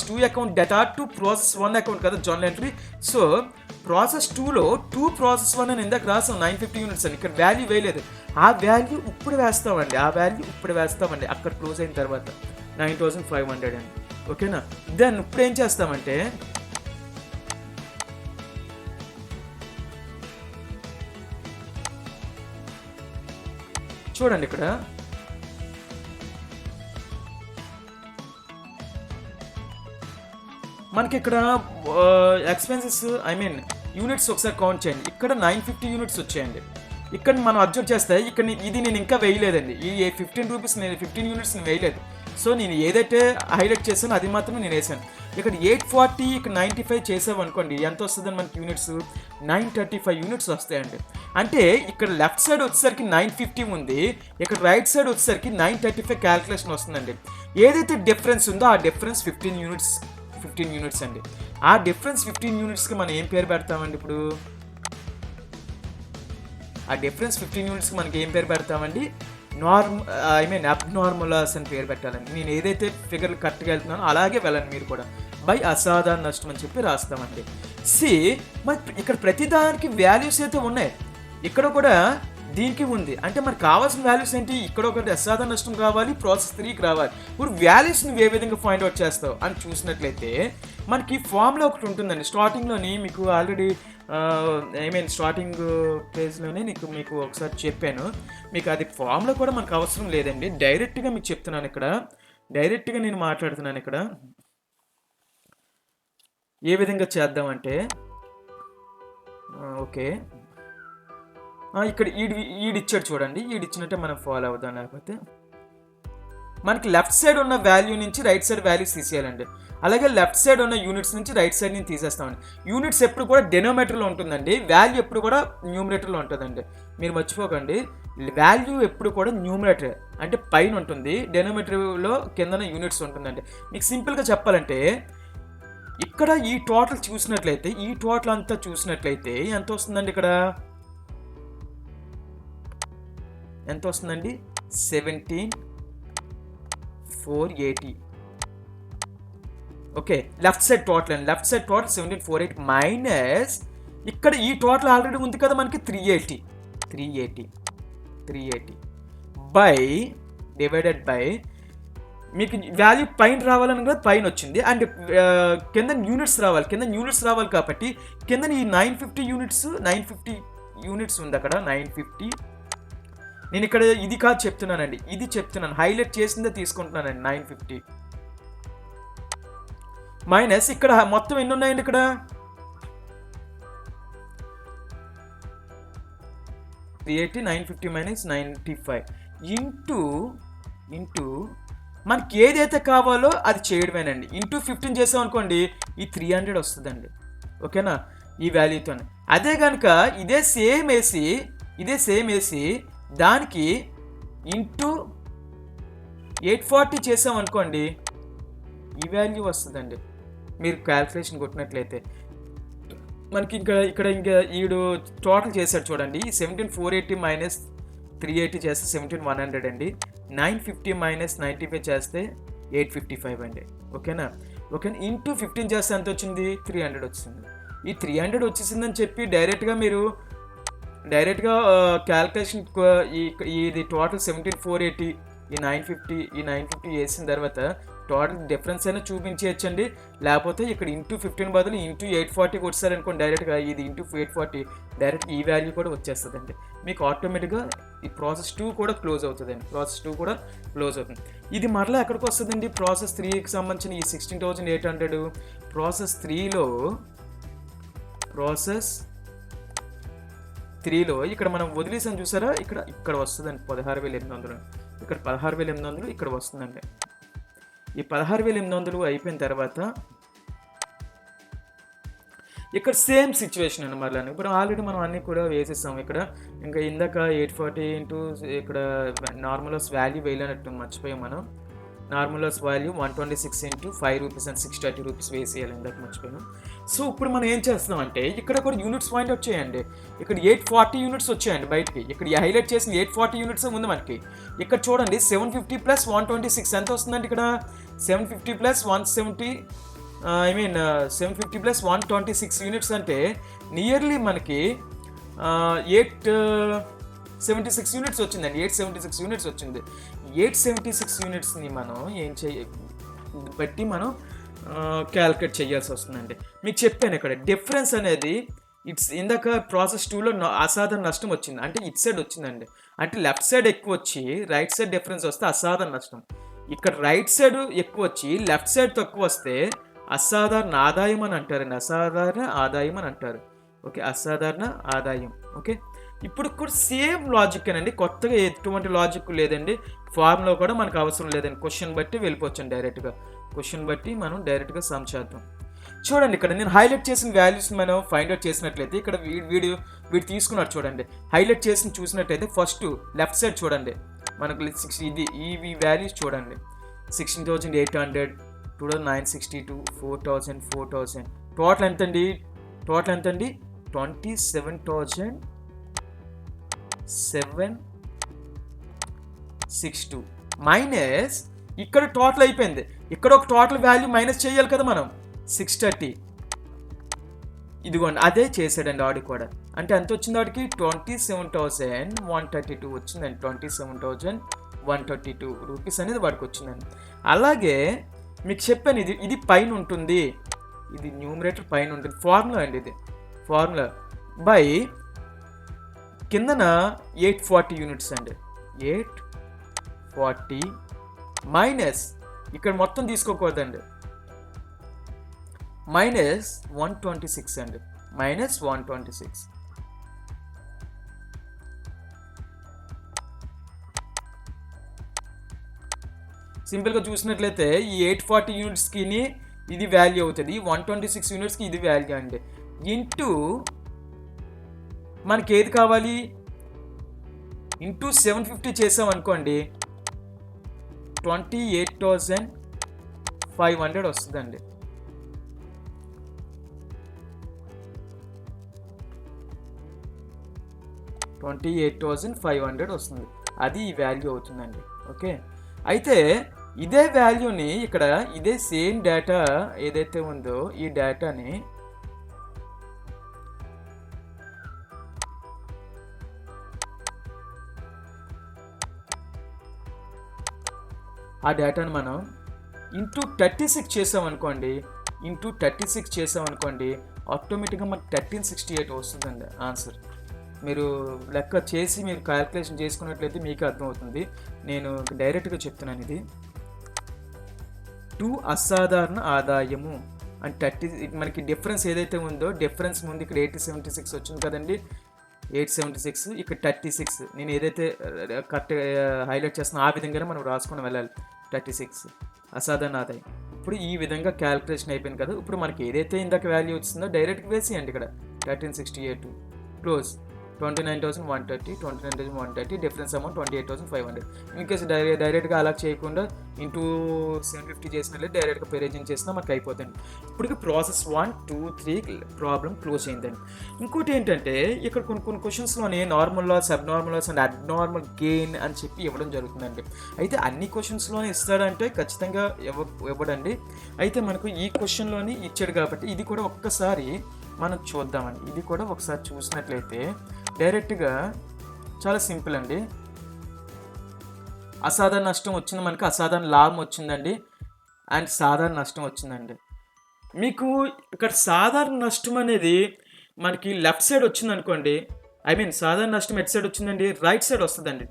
2 account data to process 1 account కదా జర్నల్ ఎంట్రీ. సో ప్రాసెస్ 2లో ప్రాసెస్ 1 అని ఇందాక రాసాం 950 యూనిట్స్ అని. ఇక్కడ వాల్యూ వేయలేదు, ఆ వాల్యూ ఇప్పుడు వేస్తామండి. అక్కడ క్లోజ్ అయిన తర్వాత 9500 అండి. ఓకేనా. దెన్ ఇప్పుడు ఏం చేస్తామంటే చూడండి ఇక్కడ మనకి ఇక్కడ ఎక్స్పెన్సెస్ యూనిట్స్ ఒకసారి కౌంట్ చేయండి. ఇక్కడ 950 యూనిట్స్ వచ్చాయండి. ఇక్కడ మనం అబ్జర్వ్ చేస్తే ఇక్కడ ఇది నేను ఇంకా వేయలేదండి. ఈ 15 రూపీస్ 15 యూనిట్స్ నేను వేయలేదు. సో నేను ఏదైతే హైలైట్ చేశానో అది మాత్రం నేను వేసాను. ఇక్కడ 840 ఇక్కడ 95 చేసామనుకోండి ఎంత వస్తుందని మనకి యూనిట్స్ 935 యూనిట్స్ వస్తాయండి. అంటే ఇక్కడ లెఫ్ట్ సైడ్ వచ్చేసరికి 950 ఉంది, ఇక్కడ రైట్ సైడ్ వచ్చేసరికి 935 క్యాల్కులేషన్ వస్తుందండి. ఏదైతే డిఫరెన్స్ ఉందో ఆ డిఫరెన్స్ 15 యూనిట్స్ అండి. ఆ డిఫరెన్స్ 15 యూనిట్స్కి మనం ఏం పేరు పెడతామండి, ఇప్పుడు ఆ డిఫరెన్స్ 15 యూనిట్స్కి మనకి ఏం పేరు పెడతామండి, అబ్నార్మలాస్ అని పేరు పెట్టాలండి. నేను ఏదైతే ఫిగర్లు కరెక్ట్గా వెళ్తున్నానో అలాగే వెళ్ళండి మీరు కూడా. బై అసాధారణ నష్టం అని చెప్పి రాస్తామండి. సి మరి ఇక్కడ ప్రతిదానికి వాల్యూస్ అయితే ఉన్నాయి, ఇక్కడ కూడా దీనికి ఉంది. అంటే మనకు కావాల్సిన వాల్యూస్ ఏంటి, ఇక్కడ ఒకటి అసాధారణ నష్టం కావాలి, ప్రాసెస్ 3కి రావాలి. ఇప్పుడు వాల్యూస్ నువ్వు ఏ విధంగా ఫైండ్ అవుట్ చేస్తావు అని చూసినట్లయితే మనకి ఫార్ములా ఒకటి ఉంటుందండి. స్టార్టింగ్లోని మీకు ఆల్రెడీ స్టార్టింగ్ పేజ్లోనే మీకు ఒకసారి చెప్పాను. మీకు అది ఫార్ములా కూడా మనకు అవసరం లేదండి, డైరెక్ట్గా మీకు చెప్తున్నాను. ఇక్కడ డైరెక్ట్గా నేను మాట్లాడుతున్నాను. ఇక్కడ ఏ విధంగా చేద్దామంటే ఓకే, ఇక్కడ ఈడిచ్చాడు చూడండి, ఈడిచ్చినట్టే మనం ఫాలో అవుదాం. లేకపోతే మనకి లెఫ్ట్ సైడ్ ఉన్న వాల్యూ నుంచి రైట్ సైడ్ వాల్యూస్ తీసేయాలండి. అలాగే లెఫ్ట్ సైడ్ ఉన్న యూనిట్స్ నుంచి రైట్ సైడ్ నుంచి తీసేస్తామండి. యూనిట్స్ ఎప్పుడు కూడా డెనోమీటర్లో ఉంటుందండి, వాల్యూ ఎప్పుడు కూడా న్యూమరేటర్లో ఉంటుందండి. మీరు మర్చిపోకండి, వాల్యూ ఎప్పుడు కూడా న్యూమరేటర్ అంటే పైన ఉంటుంది, డెనోమీటర్లో కిందన యూనిట్స్ ఉంటుందండి. మీకు సింపుల్గా చెప్పాలంటే ఇక్కడ ఈ టోటల్ చూసినట్లయితే, ఈ టోటల్ అంతా చూసినట్లయితే ఎంత వస్తుందండి, ఇక్కడ ఎంత వస్తుందండి, 17,480. ఓకే, లెఫ్ట్ సైడ్ టోటల్ అండి, లెఫ్ట్ సైడ్ టోటల్ 17,480 మైనస్ ఇక్కడ ఈ టోటల్ ఆల్రెడీ ఉంది కదా మనకి 380 బై డివైడెడ్ బై మీకు వాల్యూ పైన రావాలని కూడా పైన వచ్చింది, అండ్ కింద యూనిట్స్ రావాలి కాబట్టి కింద ఈ 950 యూనిట్స్ ఉంది అక్కడ 950. నేను ఇక్కడ ఇది కాదు చెప్తున్నానండి, ఇది చెప్తున్నాను, హైలైట్ చేసిందే తీసుకుంటున్నానండి. 950 మైనస్ ఇక్కడ మొత్తం ఎన్ని ఉన్నాయండి, ఇక్కడ 380 950 మైనస్ 95 ఇంటూ మనకి ఏదైతే కావాలో అది చేయడమేనండి. ఇంటూ 15 చేసాం అనుకోండి, ఈ 300 వస్తుందండి. ఓకేనా, ఈ వాల్యూతో. అదే కనుక ఇదే సేమ్ వేసి దానికి ఇంటూ 840 చేసాం అనుకోండి, ఈ వాల్యూ వస్తుందండి. మీరు క్యాల్కులేషన్ కొట్టినట్లయితే మనకి ఇక్కడ ఈడు టోటల్ చేశాడు చూడండి, 17,480 మైనస్ 380 చేస్తే 17,100 అండి, 950 మైనస్ 95 చేస్తే 855 అండి. ఓకేనా, ఇంటూ 15 చేస్తే ఎంత వచ్చింది, 300 వచ్చింది. ఈ 300 వచ్చేసిందని చెప్పి డైరెక్ట్గా క్యాల్కులేషన్ ఇది టోటల్ 17,480 ఈ 950 వేసిన తర్వాత టోటల్ డిఫరెన్స్ అయినా చూపించవచ్చండి. లేకపోతే ఇక్కడ ఇంటూ 15 బదులు ఇంటూ 840 కొట్టారనుకోండి, డైరెక్ట్గా ఇది ఇంటూ 840 డైరెక్ట్ ఈ వాల్యూ కూడా వచ్చేస్తుందండి. మీకు ఆటోమేటిక్గా ఈ ప్రాసెస్ 2 కూడా క్లోజ్ అవుతుందండి. ఇది మరలా ఎక్కడికి వస్తుందండి, ప్రాసెస్ 3కి సంబంధించిన ఈ 16,800 ప్రాసెస్ 3లో ఇక్కడ మనం వదిలేసాం చూసారా, ఇక్కడ వస్తుందండి 16,800. ఇక్కడ 16,800 ఇక్కడ వస్తుందండి. ఈ 16,800 అయిపోయిన తర్వాత ఇక్కడ సేమ్ సిచ్యువేషన్ అండి. మళ్ళీ ఇప్పుడు ఆల్రెడీ మనం అన్నీ కూడా వేసేస్తాం. ఇక్కడ ఇంకా ఇందాక 840 ఇంటూ ఇక్కడ నార్మల్ వాల్యూ వేయలేనట్టు మర్చిపోయాం మనం. Normal value 126 into 5 rupees and 630 rupees వేసేయాలి, ఇందాక మర్చిపోయాను. సో ఇప్పుడు మనం ఏం చేస్తున్నామంటే ఇక్కడ కూడా యూనిట్స్ పాయింట్ అవుట్ చేయండి. ఇక్కడ 840 యూనిట్స్ వచ్చాయండి బయటికి. ఇక్కడ హైలైట్ చేసిన 840 యూనిట్స్ ఉంది మనకి. ఇక్కడ చూడండి 750 ప్లస్ 126 ఎంత వస్తుందండి, ఇక్కడ 750 ప్లస్ 170 750 ప్లస్ 126 యూనిట్స్ అంటే నియర్లీ మనకి 876 యూనిట్స్ వచ్చిందండి. 876 యూనిట్స్ వచ్చింది. 876 యూనిట్స్ని మనం బట్టి మనం క్యాల్కులేట్ చేయాల్సి వస్తుందండి. మీకు చెప్పాను ఇక్కడ డిఫరెన్స్ అనేది ఇందాక ప్రాసెస్ 2లో అసాధారణ నష్టం వచ్చింది, అంటే ఇట్ సైడ్ వచ్చిందండి. అంటే లెఫ్ట్ సైడ్ ఎక్కువ వచ్చి రైట్ సైడ్ డిఫరెన్స్ వస్తే అసాధారణ నష్టం. ఇక్కడ రైట్ సైడ్ ఎక్కువ వచ్చి లెఫ్ట్ సైడ్ తక్కువ వస్తే అసాధారణ ఆదాయం అని అంటారండి. అసాధారణ ఆదాయం అని అంటారు. ఓకే, అసాధారణ ఆదాయం. ఓకే, ఇప్పుడు కూడా సేమ్ లాజిక్ అండి, కొత్తగా ఎటువంటి లాజిక్ లేదండి. ఫార్ములా కూడా మనకు అవసరం లేదండి. క్వశ్చన్ బట్టి వెళ్ళిపోవచ్చండి. క్వశ్చన్ బట్టి మనం డైరెక్ట్గా సమ్ చేద్దాం. చూడండి ఇక్కడ నేను హైలైట్ చేసిన వాల్యూస్ మనం ఫైండ్ అవుట్ చేసినట్లయితే ఇక్కడ వీడు తీసుకున్నాడు చూడండి. హైలైట్ చేసి చూసినట్లయితే ఫస్ట్ లెఫ్ట్ సైడ్ చూడండి మనకు ఈ వాల్యూస్ చూడండి. 16,800, 2,962, 4,000. టోటల్ ఎంతండి 27,762 మైనస్ ఇక్కడ టోటల్ అయిపోయింది. ఇక్కడ ఒక టోటల్ వాల్యూ మైనస్ చేయాలి కదా మనం. 630. ఇదిగోండి అదే చేశాడండి ఆడి కూడా. అంటే ఎంత వచ్చింది వాడికి 27,132 వచ్చిందండి. 27,132 రూపీస్ అనేది వాడికి వచ్చిందండి. అలాగే మీకు చెప్పాను ఇది పైన ఉంటుంది, ఇది న్యూమరేటర్ పైన ఉంటుంది. ఫార్ములా అండి, ఇది ఫార్ములా బై కిందన 840 యూనిట్స్ అండి. 840 మైనస్ ఇక్కడ మొత్తం తీసుకోకూడదండి, మైనస్ 126 అండి, మైనస్ 126. సింపుల్గా చూసినట్లయితే ఈ 840 యూనిట్స్కి ఇది వాల్యూ అవుతుంది, 126 యూనిట్స్కి ఇది వాల్యూ అండి. ఇంటూ మనకి ఏది కావాలి, ఇంటూ 750 చేసాం అనుకోండి 28,500 వస్తుందండి. $28,500 వస్తుంది, అది ఈ వాల్యూ అవుతుందండి. ఓకే, అయితే ఇదే వాల్యూని ఇక్కడ ఇదే సేమ్ డేటా ఏదైతే ఉందో ఈ డేటాని మనం ఇంటూ 36 చేసామనుకోండి, ఆటోమేటిక్గా మనకు 1368 వస్తుందండి ఆన్సర్. మీరు లెక్క చేసి మీరు క్యాల్కులేషన్ చేసుకున్నట్లయితే మీకు అర్థమవుతుంది. నేను డైరెక్ట్గా చెప్తున్నాను. ఇది 2 అసాధారణ ఆదాయము అంటే 30 మనకి డిఫరెన్స్ ఏదైతే ఉందో డిఫరెన్స్ ముందు ఇక్కడ 876 వచ్చింది కదండి, 876 ఇక్కడ 36. నేను ఏదైతే కరెక్ట్ హైలైట్ చేస్తున్నా ఆ విధంగానే మనం రాసుకొని వెళ్ళాలి. 36 అసాధారణ ఆదాయం. ఇప్పుడు ఈ విధంగా క్యాల్కులేషన్ అయిపోయింది కదా. ఇప్పుడు మనకి ఏదైతే ఇందాక వాల్యూ వచ్చిందో డైరెక్ట్గా వేసేయండి. ఇక్కడ 1368 close 29,130, 29,130 difference amount 28,500. In case డైరెక్ట్గా అలా చేయకుండా ఇంటూ 750 చేసినట్లయితే డైరెక్ట్గా పేరేజింగ్ చేసినా మనకు అయిపోతుంది. ఇప్పటికి ప్రాసెస్ 1, 2, 3 ప్రాబ్లం క్లోజ్ అయిందండి. ఇంకోటి ఏంటంటే ఇక్కడ కొన్ని క్వశ్చన్స్లోనే normal loss, abnormal loss and abnormal gain అని చెప్పి ఇవ్వడం జరుగుతుందండి. అయితే అన్ని క్వశ్చన్స్లోనే ఇస్తాడంటే ఖచ్చితంగా ఇవ్వడండి. అయితే మనకు ఈ క్వశ్చన్లోని ఇచ్చాడు కాబట్టి ఇది కూడా ఒక్కసారి మనం చూద్దామండి. ఇది కూడా ఒకసారి చూసినట్లయితే డైరెక్ట్గా చాలా సింపుల్ అండి. అసాధారణ నష్టం వచ్చింది మనకి, అసాధారణ లాభం వచ్చిందండి, అండ్ సాధారణ నష్టం వచ్చిందండి. మీకు ఇక్కడ సాధారణ నష్టం అనేది మనకి లెఫ్ట్ సైడ్ వచ్చింది అనుకోండి, సాధారణ నష్టం ఎట్ సైడ్ వచ్చిందండి, రైట్ సైడ్ వస్తుందండి.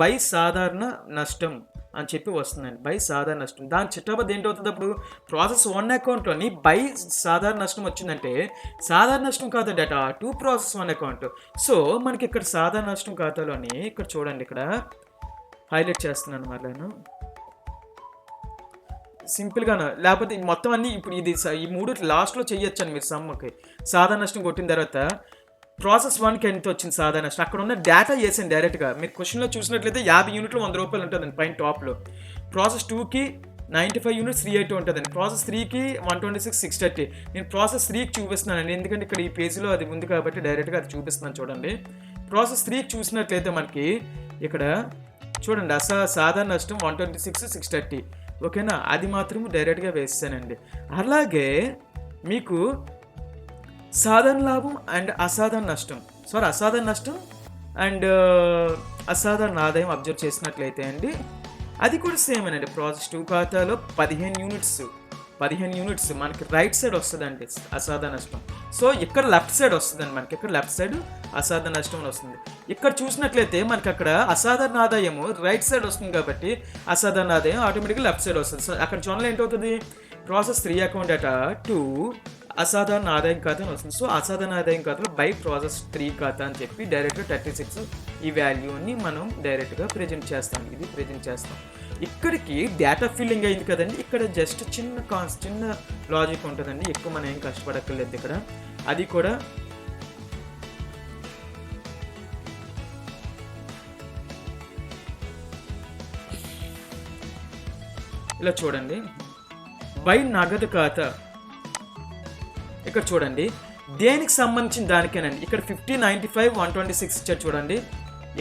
బై సాధారణ నష్టం అని చెప్పి వస్తుందండి, బై సాధారణ నష్టం. దాని చిట్టబద్ద ఏంటవుతుంది, అప్పుడు ప్రాసెస్ 1 అకౌంట్లోని బై సాధారణ నష్టం వచ్చిందంటే సాధారణ నష్టం కాదండి అట 2 ప్రాసెస్ 1 అకౌంట్. సో మనకి ఇక్కడ సాధారణ నష్టం ఖాతాలోని ఇక్కడ చూడండి, ఇక్కడ హైలైట్ చేస్తున్నాను మరి నేను సింపుల్గాను. లేకపోతే మొత్తం అన్నీ ఇప్పుడు ఇది ఈ 3 లాస్ట్లో చెయ్యొచ్చండి మీరు సమ్మకి. సాధారణ నష్టం కొట్టిన తర్వాత ప్రాసెస్ 1కి ఎంత వచ్చింది సాధారణ నష్టం, అక్కడ ఉన్న డేటా వేసాను డైరెక్ట్గా. మీరు క్వశ్చన్లో చూసినట్లయితే 50 యూనిట్లు 100 రూపాయలు ఉంటుందండి పైన టాప్లో. ప్రాసెస్ 2కి 95 యూనిట్స్ 380 ఉంటుందండి. ప్రాసెస్ 3కి 126 630. నేను ప్రాసెస్ 3కి చూపిస్తున్నానండి, ఎందుకంటే ఇక్కడ ఈ పేజీలో అది ఉంది కాబట్టి డైరెక్ట్గా అది చూపిస్తున్నాను చూడండి. ప్రాసెస్ 3కి చూసినట్లయితే మనకి ఇక్కడ చూడండి సాధారణ నష్టం 126 630. ఓకేనా, అది మాత్రం డైరెక్ట్గా వేస్తానండి. అలాగే మీకు సాధారణ లాభం అండ్ అసాధారణ నష్టం అండ్ అసాధారణ ఆదాయం అబ్జర్వ్ చేసినట్లయితే అండి అది కూడా సేమ్ అండి. ప్రాసెస్ 2 ఖాతాలో 15 యూనిట్స్ మనకి రైట్ సైడ్ వస్తుందండి అసాధారణ నష్టం. సో ఇక్కడ లెఫ్ట్ సైడ్ వస్తుందండి, మనకి ఇక్కడ లెఫ్ట్ సైడ్ అసాధారణ నష్టం వస్తుంది. ఇక్కడ చూసినట్లయితే మనకి అక్కడ అసాధారణ ఆదాయము రైట్ సైడ్ వస్తుంది కాబట్టి అసాధారణ ఆదాయం ఆటోమేటిక్గా లెఫ్ట్ సైడ్ వస్తుంది. సో అక్కడ చూడాలి ఏంటవుతుంది, ప్రాసెస్ 3 అకౌంట్ అట 2 అసాధారణ ఆదాయం ఖాతా అని వస్తుంది. సో అసాధారణ ఆదాయం ఖాతాలో బై ప్రాసెస్ 3 ఖాతా అని చెప్పి డైరెక్ట్గా 36 ఈ వాల్యూని మనం డైరెక్ట్గా ప్రజెంట్ చేస్తాం. ఇక్కడికి డేటా ఫిల్లింగ్ అయింది కదండి. ఇక్కడ జస్ట్ చిన్న లాజిక్ ఉంటుందండి, ఎక్కువ మనం ఏం కష్టపడక్కర్లేదు ఇక్కడ. అది కూడా ఇలా చూడండి, బై నగదు ఖాతా ఇక్కడ చూడండి దేనికి సంబంధించిన దానికేనండి. ఇక్కడ 50, 95, 126 ఇచ్చారు చూడండి.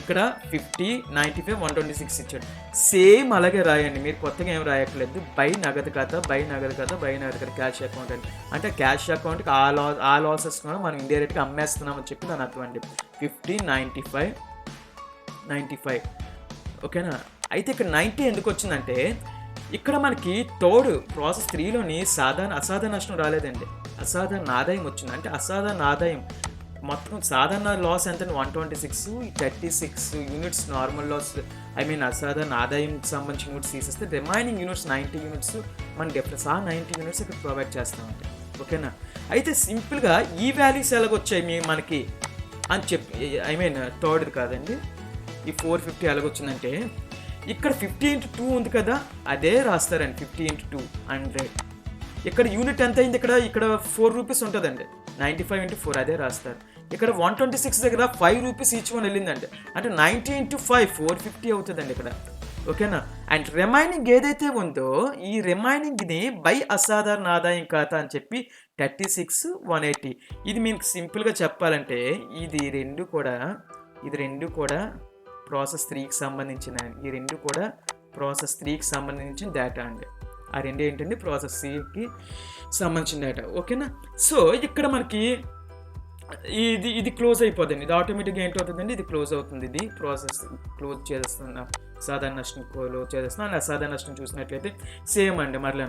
ఇక్కడ 50, 95, 126 ఇచ్చాడు. సేమ్ అలాగే రాయండి, మీరు కొత్తగా ఏం రాయట్లేదు. బై నగదు ఖాతా, బై నగదు ఖాతా, బై నగదు ఖాతా, క్యాష్ అకౌంట్ అండి. అంటే క్యాష్ అకౌంట్కి ఆ లాసెస్ కూడా మనం ఇండైరెక్ట్గా అమ్మేస్తున్నామని చెప్పి దాని అర్థం అండి. 50, 95, 95 ఓకేనా. అయితే ఇక్కడ 90 ఎందుకు వచ్చిందంటే ఇక్కడ మనకి తోడు ప్రాసెస్ 3లోని అసాధారణ నష్టం రాలేదండి, అసాధారణ ఆదాయం వచ్చింది. అంటే అసాధారణ ఆదాయం మొత్తం సాధారణ లాస్ ఎంత 126, 36 యూనిట్స్ నార్మల్ లాస్, అసాధారణ ఆదాయంకి సంబంధించిన యూనిట్స్ తీసేస్తే రిమైనింగ్ యూనిట్స్ 90 యూనిట్స్ మన డిఫరెన్స్ ఆ 90 యూనిట్స్ ఇక్కడ ప్రొవైడ్ చేస్తామండి. ఓకేనా. అయితే సింపుల్గా ఈ వాల్యూస్ ఎలాగొచ్చాయి మనకి అని చెప్పి థర్డ్ కాదండి, ఈ 450 ఎలాగొచ్చిందంటే ఇక్కడ 50 × 2 ఉంది కదా, అదే రాస్తారండి. 50 × 2 100. ఇక్కడ యూనిట్ ఎంత అయింది, ఇక్కడ 4 రూపీస్ ఉంటుందండి. 95 × 4 అదే రాస్తారు. ఇక్కడ 126 దగ్గర 5 రూపీస్ ఈచ్ వన్ వెళ్ళిందండి. అంటే 90 × 5 450 అవుతుందండి ఇక్కడ. ఓకేనా. అండ్ రిమైనింగ్ ఏదైతే ఉందో ఈ రిమైనింగ్ని బై అసాధారణ ఆదాయం ఖాతా అని చెప్పి 36, 180. ఇది మీకు సింపుల్గా చెప్పాలంటే ఇది రెండు కూడా ప్రాసెస్ 3కి సంబంధించిన, ఈ రెండు కూడా ప్రాసెస్ 3కి సంబంధించిన డేటా అండి. ఆ రెండు ఏంటండి, ప్రాసెస్ 3కి సంబంధించిన డేటా. ఓకేనా. సో ఇక్కడ మనకి ఇది క్లోజ్ అయిపోతుంది. ఇది ఆటోమేటిక్గా ఏంటవుతుందండి, ఇది క్లోజ్ అవుతుంది. ఇది ప్రాసెస్ క్లోజ్ చేస్తున్నా, సాధారణ నష్టం క్లోజ్ చేస్తున్నా. అండ్ అసాధారణ నష్టం చూసినట్లయితే సేమ్ అండి. మరలా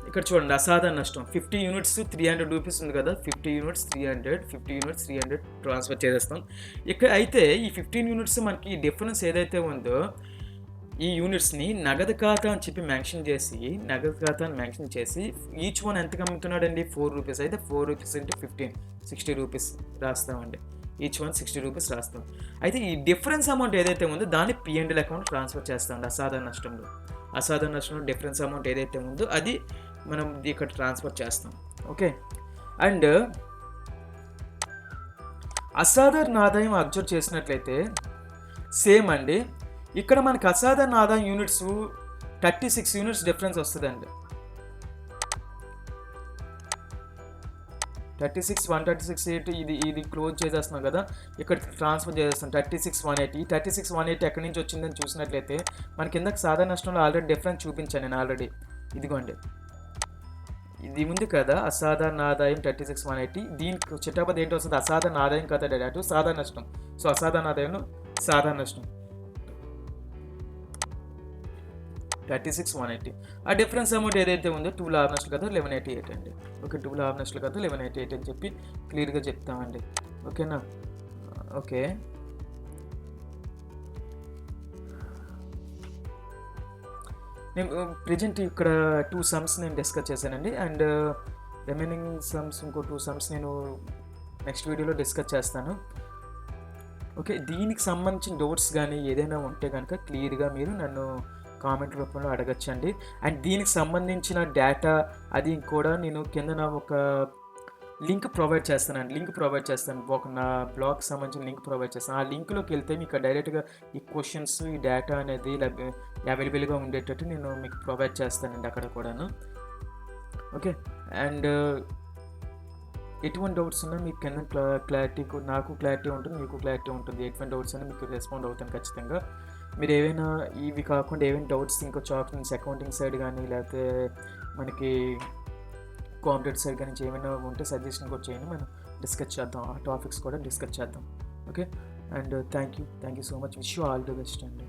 ఇక్కడ చూడండి, అసాధారణ నష్టం 50 యూనిట్స్ 300 రూపీస్ ఉంది కదా, 50 యూనిట్స్ 300 ట్రాన్స్ఫర్ చేసేస్తాం. ఇక్కడ అయితే ఈ 15 యూనిట్స్ మనకి డిఫరెన్స్ ఏదైతే ఉందో ఈ యూనిట్స్ని నగదు ఖాతా అని చెప్పి మెన్షన్ చేసి ఈచ్ వన్ ఎంతకు అమ్ముతున్నాడండి, 4 రూపీస్. అయితే 4 రూపీస్ × 15 60 రూపీస్ రాస్తామండి. ఈచ్ వన్ 60 రూపీస్ రాస్తాం. అయితే ఈ డిఫరెన్స్ అమౌంట్ ఏదైతే ఉందో దాన్ని P&L అకౌంట్ ట్రాన్స్ఫర్ చేస్తామండి. అసాధారణ నష్టంలో డిఫరెన్స్ అమౌంట్ ఏదైతే ఉందో అది మనం ఇక్కడ ట్రాన్స్ఫర్ చేస్తాం. ఓకే. అండ్ అసాధారణ ఆదాయం అబ్జర్వ్ చేసినట్లయితే సేమ్ అండి. ఇక్కడ మనకి అసాధారణ ఆదాయం యూనిట్స్ 36 యూనిట్స్ డిఫరెన్స్ వస్తుందండి. 36, 136 ఇది క్లోజ్ చేసేస్తున్నాం కదా, ఇక్కడ ట్రాన్స్ఫర్ చేసేస్తాం. 36, 180. ఈ 36, 180 ఎక్కడి నుంచి వచ్చిందని చూసినట్లయితే మనకి కిందకి సాధారణ నష్టంలో ఆల్రెడీ డిఫరెన్స్ చూపించాను నేను ఆల్రెడీ. ఇదిగోండి, ఇది ఉంది కదా అసాధారణ ఆదాయం 36, 180. దీనికి చిట్టపది ఏంటి వస్తుంది, అసాధారణ ఆదాయం కదా డేటా సాధారణ నష్టం. సో అసాధారణ ఆదాయం సాధారణ నష్టం 36, 180. ఆ డిఫరెన్స్ అమౌంట్ ఏదైతే ఉందో 2 లాభ నష్టాలు కదా 1188 అండి. ఓకే, 2 లాభ నష్టాలు కదా 1188 అని చెప్పి క్లియర్గా చెప్తామండి. ఓకేనా. ఓకే, నేను ప్రజెంట్ ఇక్కడ 2 సమ్స్ నేను డిస్కస్ చేశానండి. అండ్ రిమైనింగ్ సమ్స్ ఇంకో 2 సమ్స్ నేను నెక్స్ట్ వీడియోలో డిస్కస్ చేస్తాను. ఓకే, దీనికి సంబంధించిన డౌట్స్ కానీ ఏదైనా ఉంటే కనుక క్లియర్గా మీరు నన్ను కామెంట్ రూపంలో అడగచ్చండి. అండ్ దీనికి సంబంధించిన డేటా అది కూడా నేను కింద ఒక లింక్ ప్రొవైడ్ చేస్తాను. ఒక నా బ్లాగ్కి సంబంధించిన లింక్ ప్రొవైడ్ చేస్తాను. ఆ లింక్లోకి వెళ్తే మీకు డైరెక్ట్గా ఈ క్వశ్చన్స్, ఈ డేటా అనేది అవైలబుల్గా ఉండేటట్టు నేను మీకు ప్రొవైడ్ చేస్తానండి అక్కడ కూడాను. ఓకే. అండ్ ఎటువంటి డౌట్స్ ఉన్నా మీకు కింద క్లారిటీ, నాకు క్లారిటీ ఉంటుంది, మీకు క్లారిటీ ఉంటుంది. ఎటువంటి డౌట్స్ ఉన్నా మీకు రెస్పాండ్ అవుతాను ఖచ్చితంగా. మీరు ఏవైనా ఇవి కాకుండా ఏవైనా డౌట్స్ ఇంకో చాప్టర్స్ అకౌంటింగ్ సైడ్ కానీ లేకపోతే మనకి కాంపిటేటివ్ సైడ్ కానీ ఏమైనా ఉంటే సజెషన్ కూడా చేయండి, మనం డిస్కస్ చేద్దాం. ఆ టాపిక్స్ కూడా డిస్కస్ చేద్దాం. Okay. And thank you so much. Wish you all the best అండి.